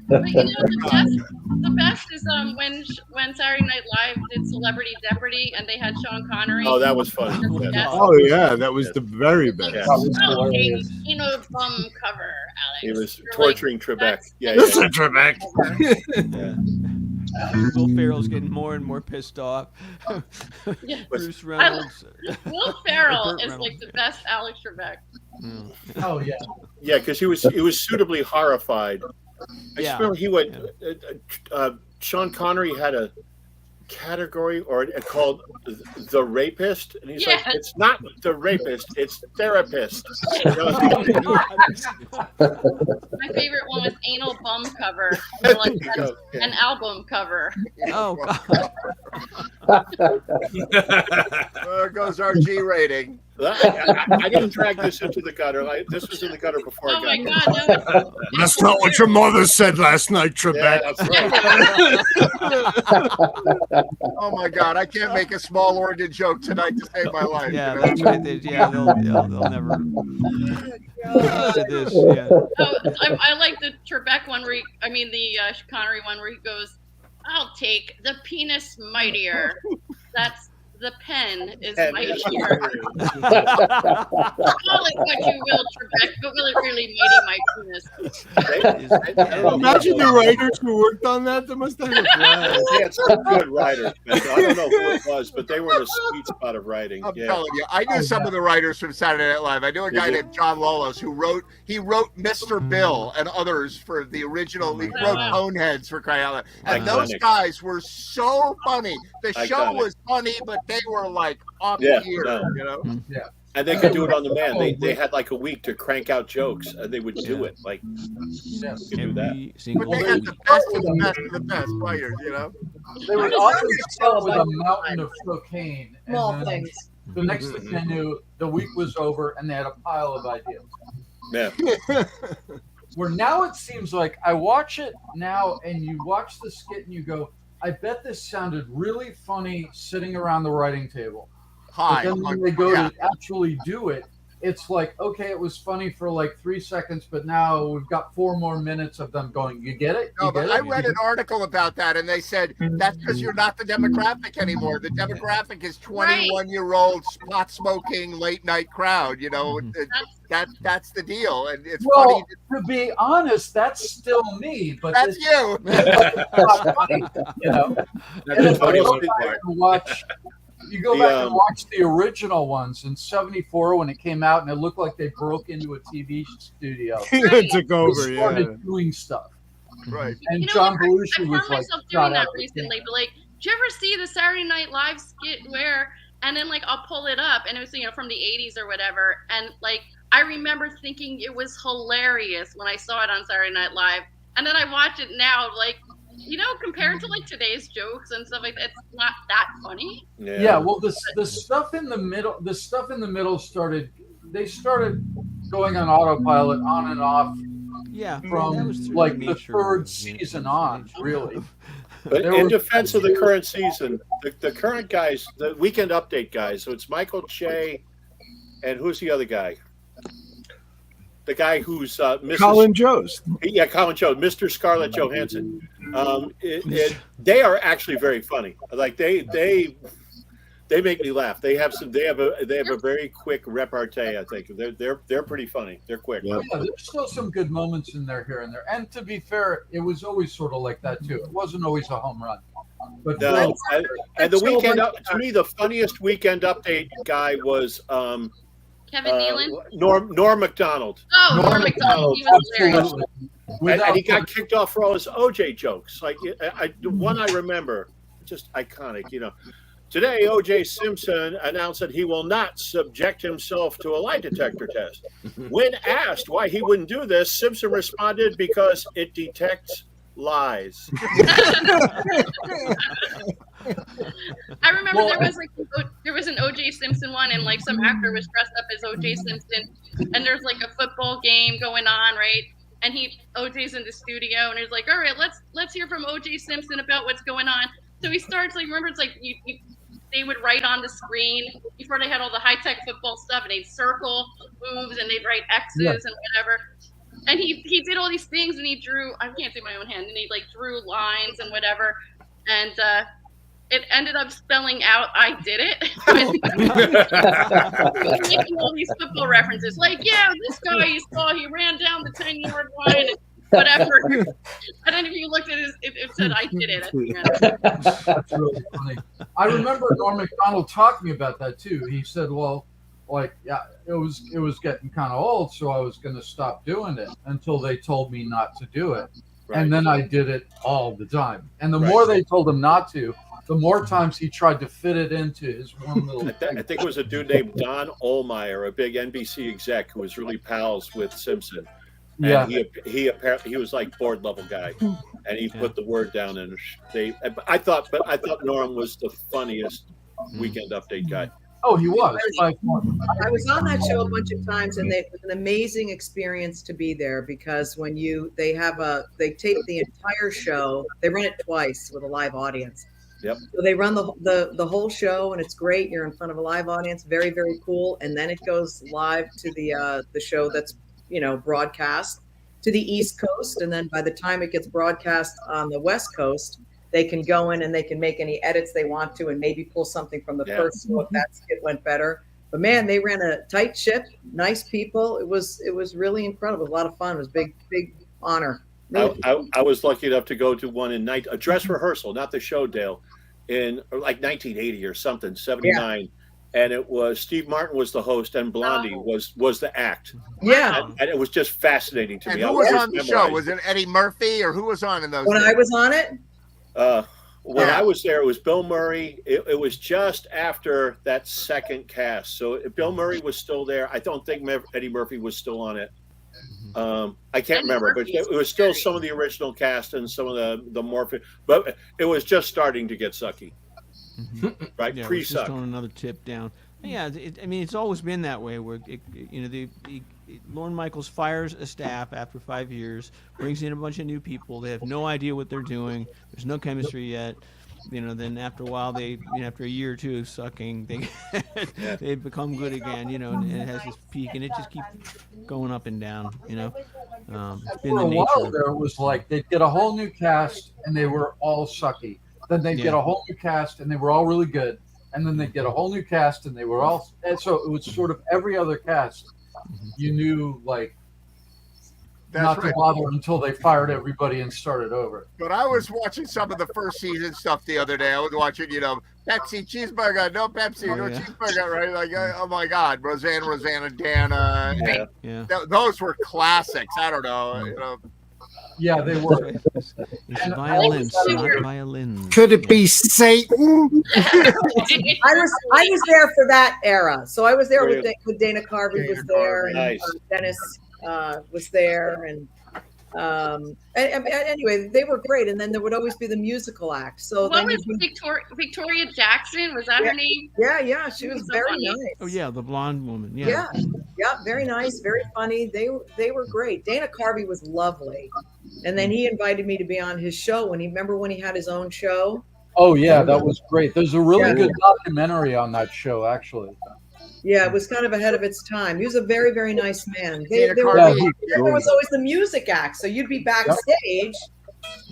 But the best is when Saturday Night Live did Celebrity Jeopardy and they had Sean Connery. Oh, that was fun. Yes. Oh yeah, that was the very best. Yeah. Oh, hey, bum cover, Alex. He was You're torturing like, Trebek. Yeah, Listen, Trebek. Will Ferrell's getting more and more pissed off. Yeah. Bruce Reynolds. Will Ferrell Burt is Reynolds. like the best Alex Trebek. oh yeah. Yeah, because he was suitably horrified. I Yeah. just remember he went. Sean Connery had a category or called the rapist, and he's like, Yeah. "It's not the rapist, it's therapist." My favorite one was Anal Bum Cover. Like, There you go. an album cover. Oh, God. There goes our G rating. I didn't drag this into the gutter. This was in the gutter before Oh I my got God, here. no. That's not what your mother said last night, Yeah, Trebek. that's right. Oh my God, I can't make a small organ joke tonight to save my life. Yeah, you know? that's right. They'll never to this. Yeah. Oh, I like the Trebek one where the Connery one where he goes, "I'll take the penis mightier." That's the pen is Pen mightier. is Call it what you will, Trebek, but will it really mighty my penis? Imagine the writers who worked on that. They must have had a blast. They had some good writers. Man. I don't know who it was, but they were in a sweet spot of writing. I'm Yeah. telling you, I knew some of the writers from Saturday Night Live. I knew a guy Did you? named John Lolos who wrote Mr. Bill and others for the original. He wrote wow. Coneheads for crying out loud. And those Iconic. guys were so funny. The show Iconic. was funny, but they were like off Yeah, the ear, no. you know? And they could do it on demand. They had like a week to crank out jokes, and they would do it. Like, Yeah. you could do that. Every But single they had the best of the best of the best players, you know? They would often start with a mountain of cocaine, and Small then things. the next thing I knew, the week was over, and they had a pile of ideas. Yeah. Where now it seems like I watch it now, and you watch the skit, and you go, "I bet this sounded really funny sitting around the writing table." Hi. But then when they go to actually do it, it's like, okay, it was funny for like 3 seconds, but now we've got 4 more minutes of them going, you get it? No, You but get I it? read an article about that, and they said that's because you're not the demographic anymore. The demographic is 21-year-old pot smoking late night crowd. You know, that's the deal, and it's Well, funny. to be honest, that's still me, but That's this- you. it's not funny, you know. That's And the if you funniest go thing, back Mark. and watch, you go The, back and watch the original ones in '74 when it came out, and it looked like they broke into a TV studio. It took over, They started yeah. doing stuff. Right. And You know, John I Belushi found was like, myself "Shut doing that up." recently, but like, did you ever see the Saturday Night Live skit where, and then like I'll pull it up, and it was from the '80s or whatever, and like I remember thinking it was hilarious when I saw it on Saturday Night Live, and then I watch it now, like, compared to like today's jokes and stuff like that, it's not that funny. Yeah, well, the stuff in the middle started going on autopilot on and off. Yeah, from that was through like the the nature third of- season on, really. But There in were- defense of the current season, the current guys, the Weekend Update guys, so it's Michael Che, and who's the other guy? The guy who's Mrs. Colin Jost. Yeah, Colin Jost, Mr. Scarlett Johansson. They are actually very funny. Like they make me laugh. They have a very quick repartee. I think they're pretty funny. They're quick. Yeah, there's still some good moments in there here and there. And to be fair, it was always sort of like that too. It wasn't always a home run. But No, and the still weekend like- to me, the funniest Weekend Update guy was Kevin Nealon. Norm Macdonald. Oh, Norm Macdonald. He was hilarious. And he got kicked off for all his OJ jokes. Like the one I remember, just iconic. Today OJ Simpson announced that he will not subject himself to a lie detector test. When asked why he wouldn't do this, Simpson responded, "Because it detects lies." I remember there was an O.J. Simpson one, and like some actor was dressed up as O.J. Simpson, and there's like a football game going on, right? And O.J.'s in the studio, and he's like, "All right, let's hear from O.J. Simpson about what's going on." So he starts like, remember, it's like they would write on the screen before they had all the high tech football stuff, and they'd circle moves and they'd write X's and whatever. And he did all these things, and he drew. I can't do my own hand, and he like drew lines and whatever, and it ended up spelling out "I did it." Making all these football references, like, yeah, this guy you saw, he ran down the 10-yard line, and whatever. And then if you looked at it said "I did it" at the end. That's really funny. I remember Norm Macdonald talking about that too. He said, "Well, like, yeah, it was getting kind of old, so I was going to stop doing it until they told me not to do it, and then I did it all the time. And the more they told him not to, the more times he tried to fit it into his one little thing." I think it was a dude named Don Ohlmeyer, a big NBC exec who was really pals with Simpson. And Yeah. he apparently he was like board level guy, and he put the word down. And I thought Norm was the funniest Weekend Update guy. Oh, he was. I was on that show a bunch of times, and it was an amazing experience to be there because when they tape the entire show, they run it twice with a live audience. Yep. So they run the whole show, and it's great. You're in front of a live audience, very, very cool. And then it goes live to the show that's broadcast to the East Coast, and then by the time it gets broadcast on the West Coast, they can go in and they can make any edits they want to, and maybe pull something from the first show if that skit went better. But man, they ran a tight ship, nice people. It was really incredible. It was a lot of fun. It was a big honor. Really. I was lucky enough to go to one in a dress rehearsal, not the show, Dale, in like 1980 or something, 79. Yeah. And it was Steve Martin was the host, and Blondie was the act. Yeah, and it was just fascinating to and me. Who was on the show? Was it Eddie Murphy, or who was on in those? When days? I was on it. When I was there, it was Bill Murray. It was just after that second cast, so if Bill Murray was still there, I don't think Eddie Murphy was still on it. I can't remember, but it was still some of the original cast and some of the more. But it was just starting to get sucky. Right, yeah, pre-suck. Just on another tip down. Yeah, I mean, it's always been that way. Where Lorne Michaels fires a staff after 5 years, brings in a bunch of new people. They have no idea what they're doing. There's no chemistry yet, then after a while after a year or two of sucking, they become good again, and it has this peak, and it just keeps going up and down, It's been For the a while nature. there, it was like they'd get a whole new cast and they were all sucky. Then they'd get a whole new cast and they were all really good. And then they'd get a whole new cast and they were all. And so it was sort of every other cast. You knew like not to bother until they fired everybody and started over. But I was watching some of the first season stuff the other day. I was watching, Pepsi cheeseburger, no Pepsi, no cheeseburger, right? Like, oh my God, Rosanna, Dana. Those were classics. I don't know, Yeah, they were. It's violins, not violins. Could it be Satan? I was there for that era. So I was there with Dana Carvey was there, and Dennis was there, and anyway, they were great. And then there would always be the musical act. So what was Victoria Jackson? Was that her name? Yeah, she was very nice. Oh yeah, the blonde woman. Yeah, very nice, very funny. They were great. Dana Carvey was lovely, and then he invited me to be on his show when he had his own show. Oh yeah, that was great. There's a really good documentary on that show, actually. Yeah, it was kind of ahead of its time. He was a very, very nice man. There was always the music act, so you'd be backstage,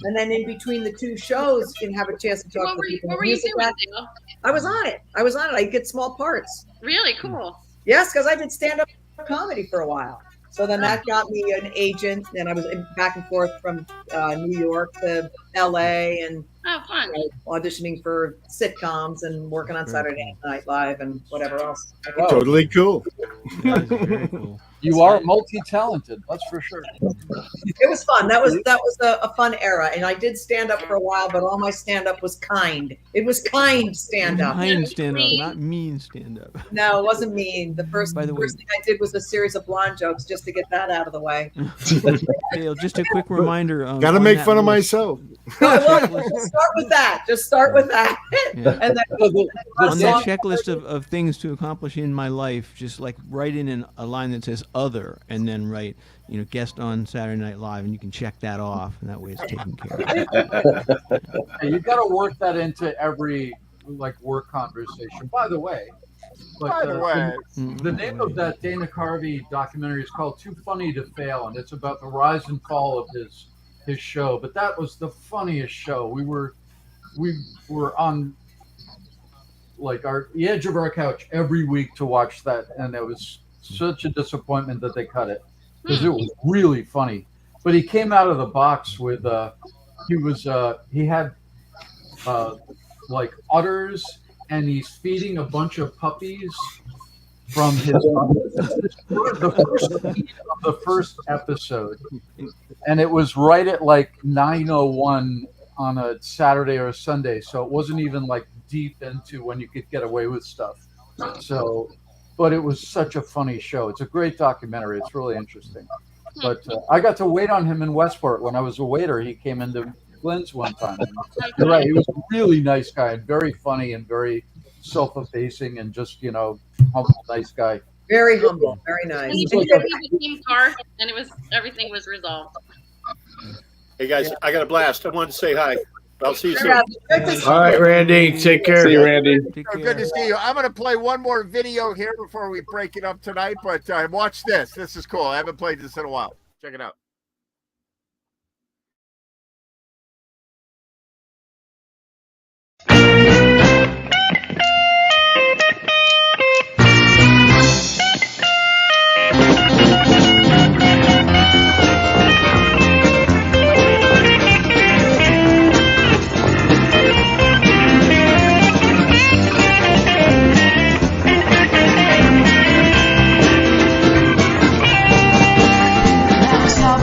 and then in between the two shows, you can have a chance to talk to people. What were you doing, Dale? I was on it. I'd get small parts. Really cool. Yes, because I did stand-up comedy for a while. So then that got me an agent, and I was back and forth from New York to L.A. and fun. Auditioning for sitcoms and working on Saturday Night Live and whatever else. Totally cool. Very cool. You are multi-talented, that's for sure. It was fun. That was a fun era, and I did stand up for a while, but all my stand up was kind. It was kind stand up. Kind stand up, not mean stand up. No, it wasn't mean. The first thing I did was a series of blonde jokes just to get that out of the way. Dale, just a quick reminder. Gotta make fun of myself. Just start with that. Yeah. And then on that checklist of things to accomplish in my life, just like write in a line that says "other" and then write, guest on Saturday Night Live, and you can check that off, and that way it's taken care of. You got to work that into every work conversation. By the way, the name of that Dana Carvey documentary is called "Too Funny to Fail," and it's about the rise and fall of his show. But that was the funniest show. We were on the edge of our couch every week to watch that, and it was such a disappointment that they cut it because it was really funny. But he came out of the box with he had udders, and he's feeding a bunch of puppies from his the first episode, and it was right at 9:01 on a Saturday or a Sunday, so it wasn't even deep into when you could get away with stuff. So, but it was such a funny show. It's a great documentary. It's really interesting. But I got to wait on him in Westport when I was a waiter. He came into Glenn's one time. You're right. He was a really nice guy and very funny and very self-effacing and just humble, nice guy. Very humble, very nice. He became Garth, and everything was resolved. Hey guys, I got a blast. I wanted to say hi. I'll see you soon. All right, Randy. Take care. See you, Randy. Good to see you. I'm going to play one more video here before we break it up tonight, but watch this. This is cool. I haven't played this in a while. Check it out. Stop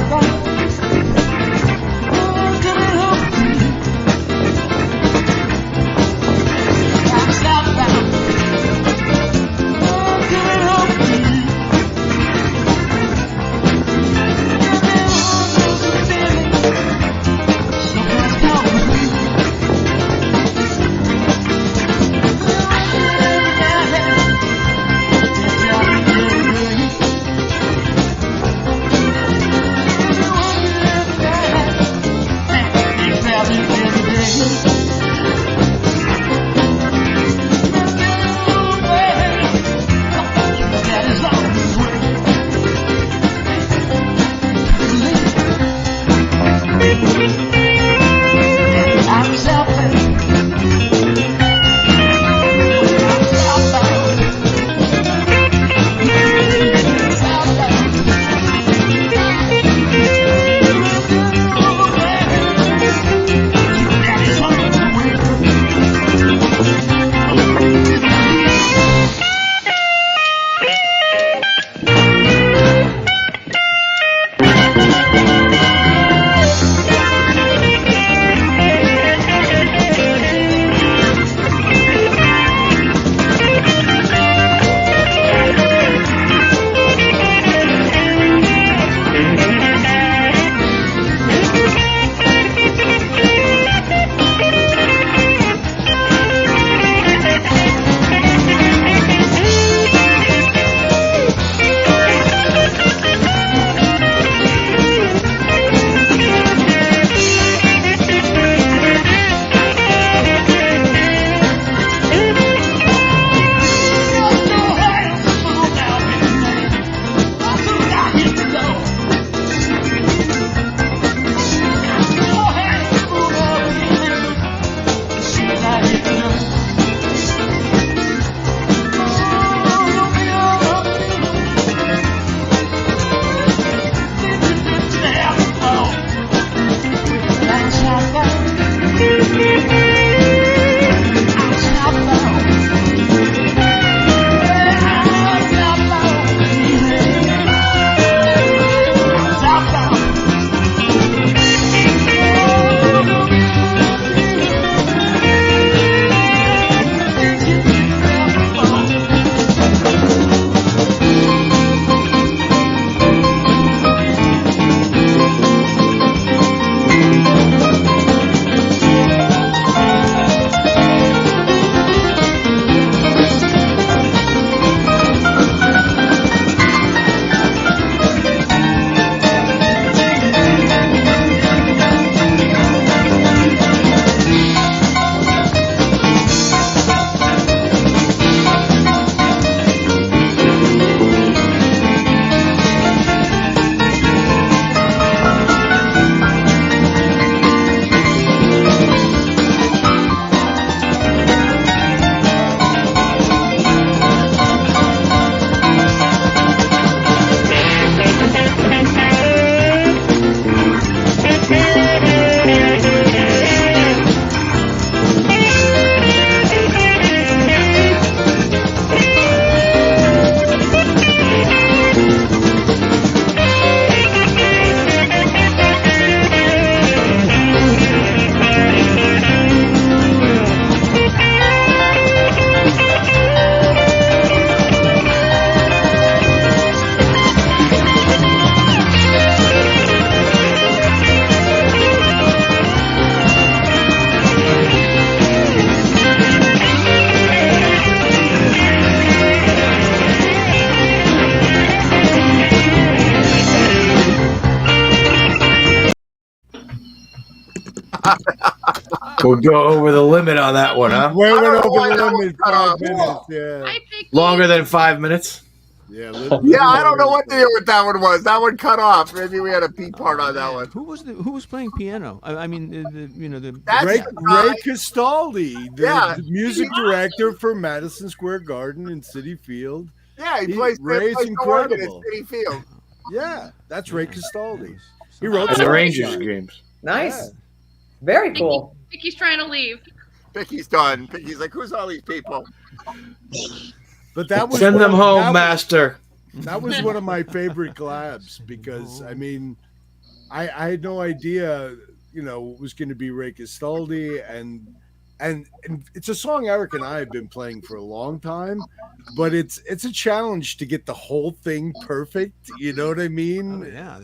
We'll go over the limit on that one, huh? We went I don't know over why the that limit was cut 5 off. minutes. Yeah. Hi, Vicky. Longer than 5 minutes. Yeah, Yeah, I don't know what deal with that one was. That one cut off. Maybe we had a beat part on that one. Who was playing piano? I mean, the That's Ray, the guy. Ray Castaldi, the music director for Madison Square Garden and City Field. Yeah, he plays Ray's plays the organ at incredible. City Field. Yeah, that's Ray Castaldi. He wrote And the songs. Rangers games. Nice. Very cool. Vicky's trying to leave. Picky's done. Picky's like, who's all these people? But that was Send one them of- home, that- master. That was one of my favorite collabs because I mean, I had no idea, you know, it was going to be Ray Castaldi, and it's a song Eric and I have been playing for a long time, but it's a challenge to get the whole thing perfect. You know what I mean? yeah.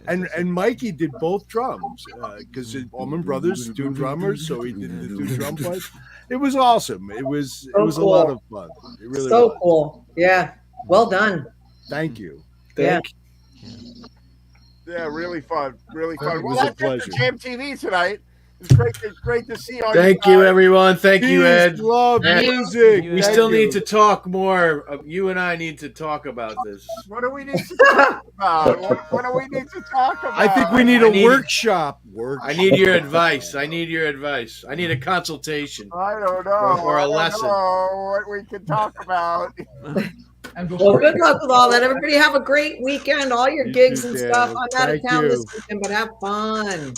And Mikey did both drums because Allman Brothers do drummers, so he did the two drum parts. It was awesome. It was So a cool. lot of fun. It really So was. cool. Yeah. Well done. Thank you. Yeah. Yeah, really fun. Really fun. It Well, was a that's it pleasure. for Jam TV tonight. It's great to see all Thank you you, guys. everyone. Thank you, Peace, Ed. love, Ed, music. We Thank still you. need to talk more. You and I need to talk about this. What do we need to talk about? What do we need to talk about? I think we need I a need- workshop. I need your advice. I need your advice. I need a consultation. I don't know. Or a I don't lesson. know what we can talk about. Well, good luck with all that. Everybody have a great weekend. All your gigs too, and Dan. stuff. I'm out of Thank town you. this weekend, but have fun.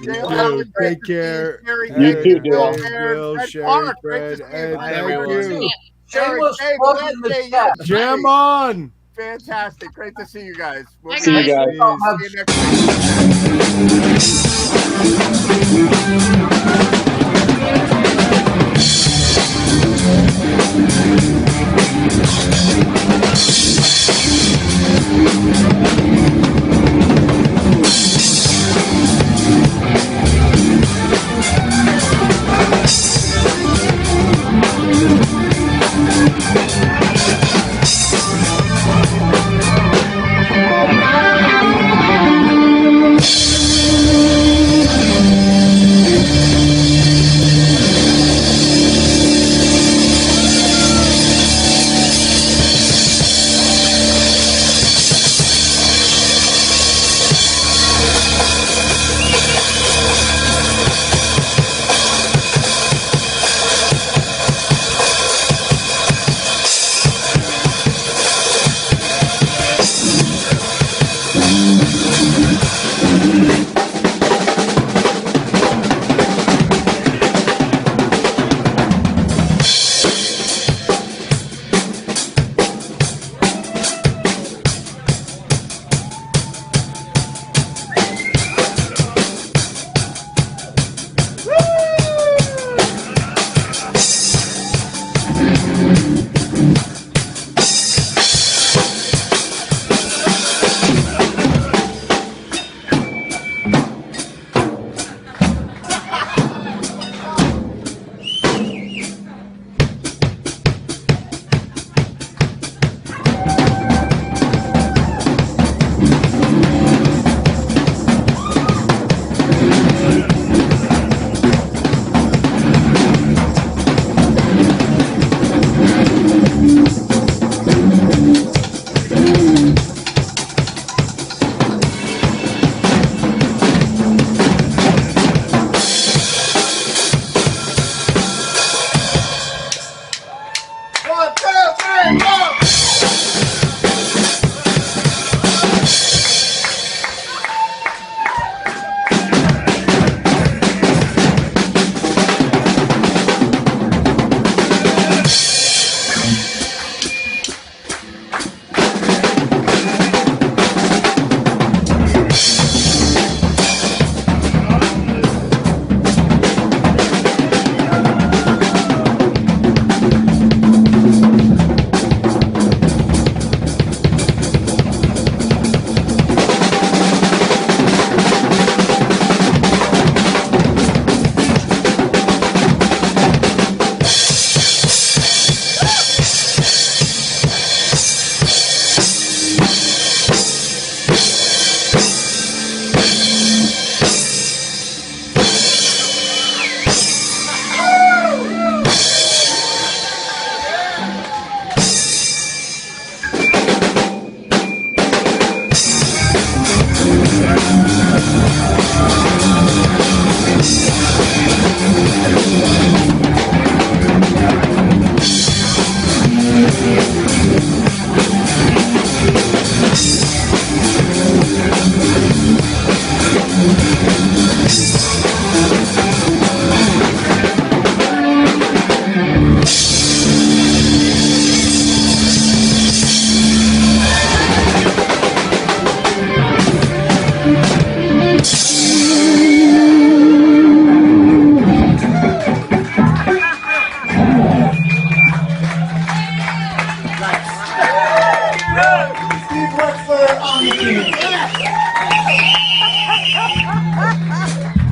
Dale, You have a too. great Take care. Jerry, You Ed, too, Bill, Dale. Aaron, Bill, Fred Sherry, Clark, great Fred, to see Ed, you. Bye, thank everyone. you. Shameless Dave, plug Glenn, in the Dave, chat. Jam on. Fantastic. Great to see you guys. We'll See you see guys. you next week.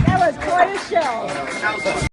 That was quite a show.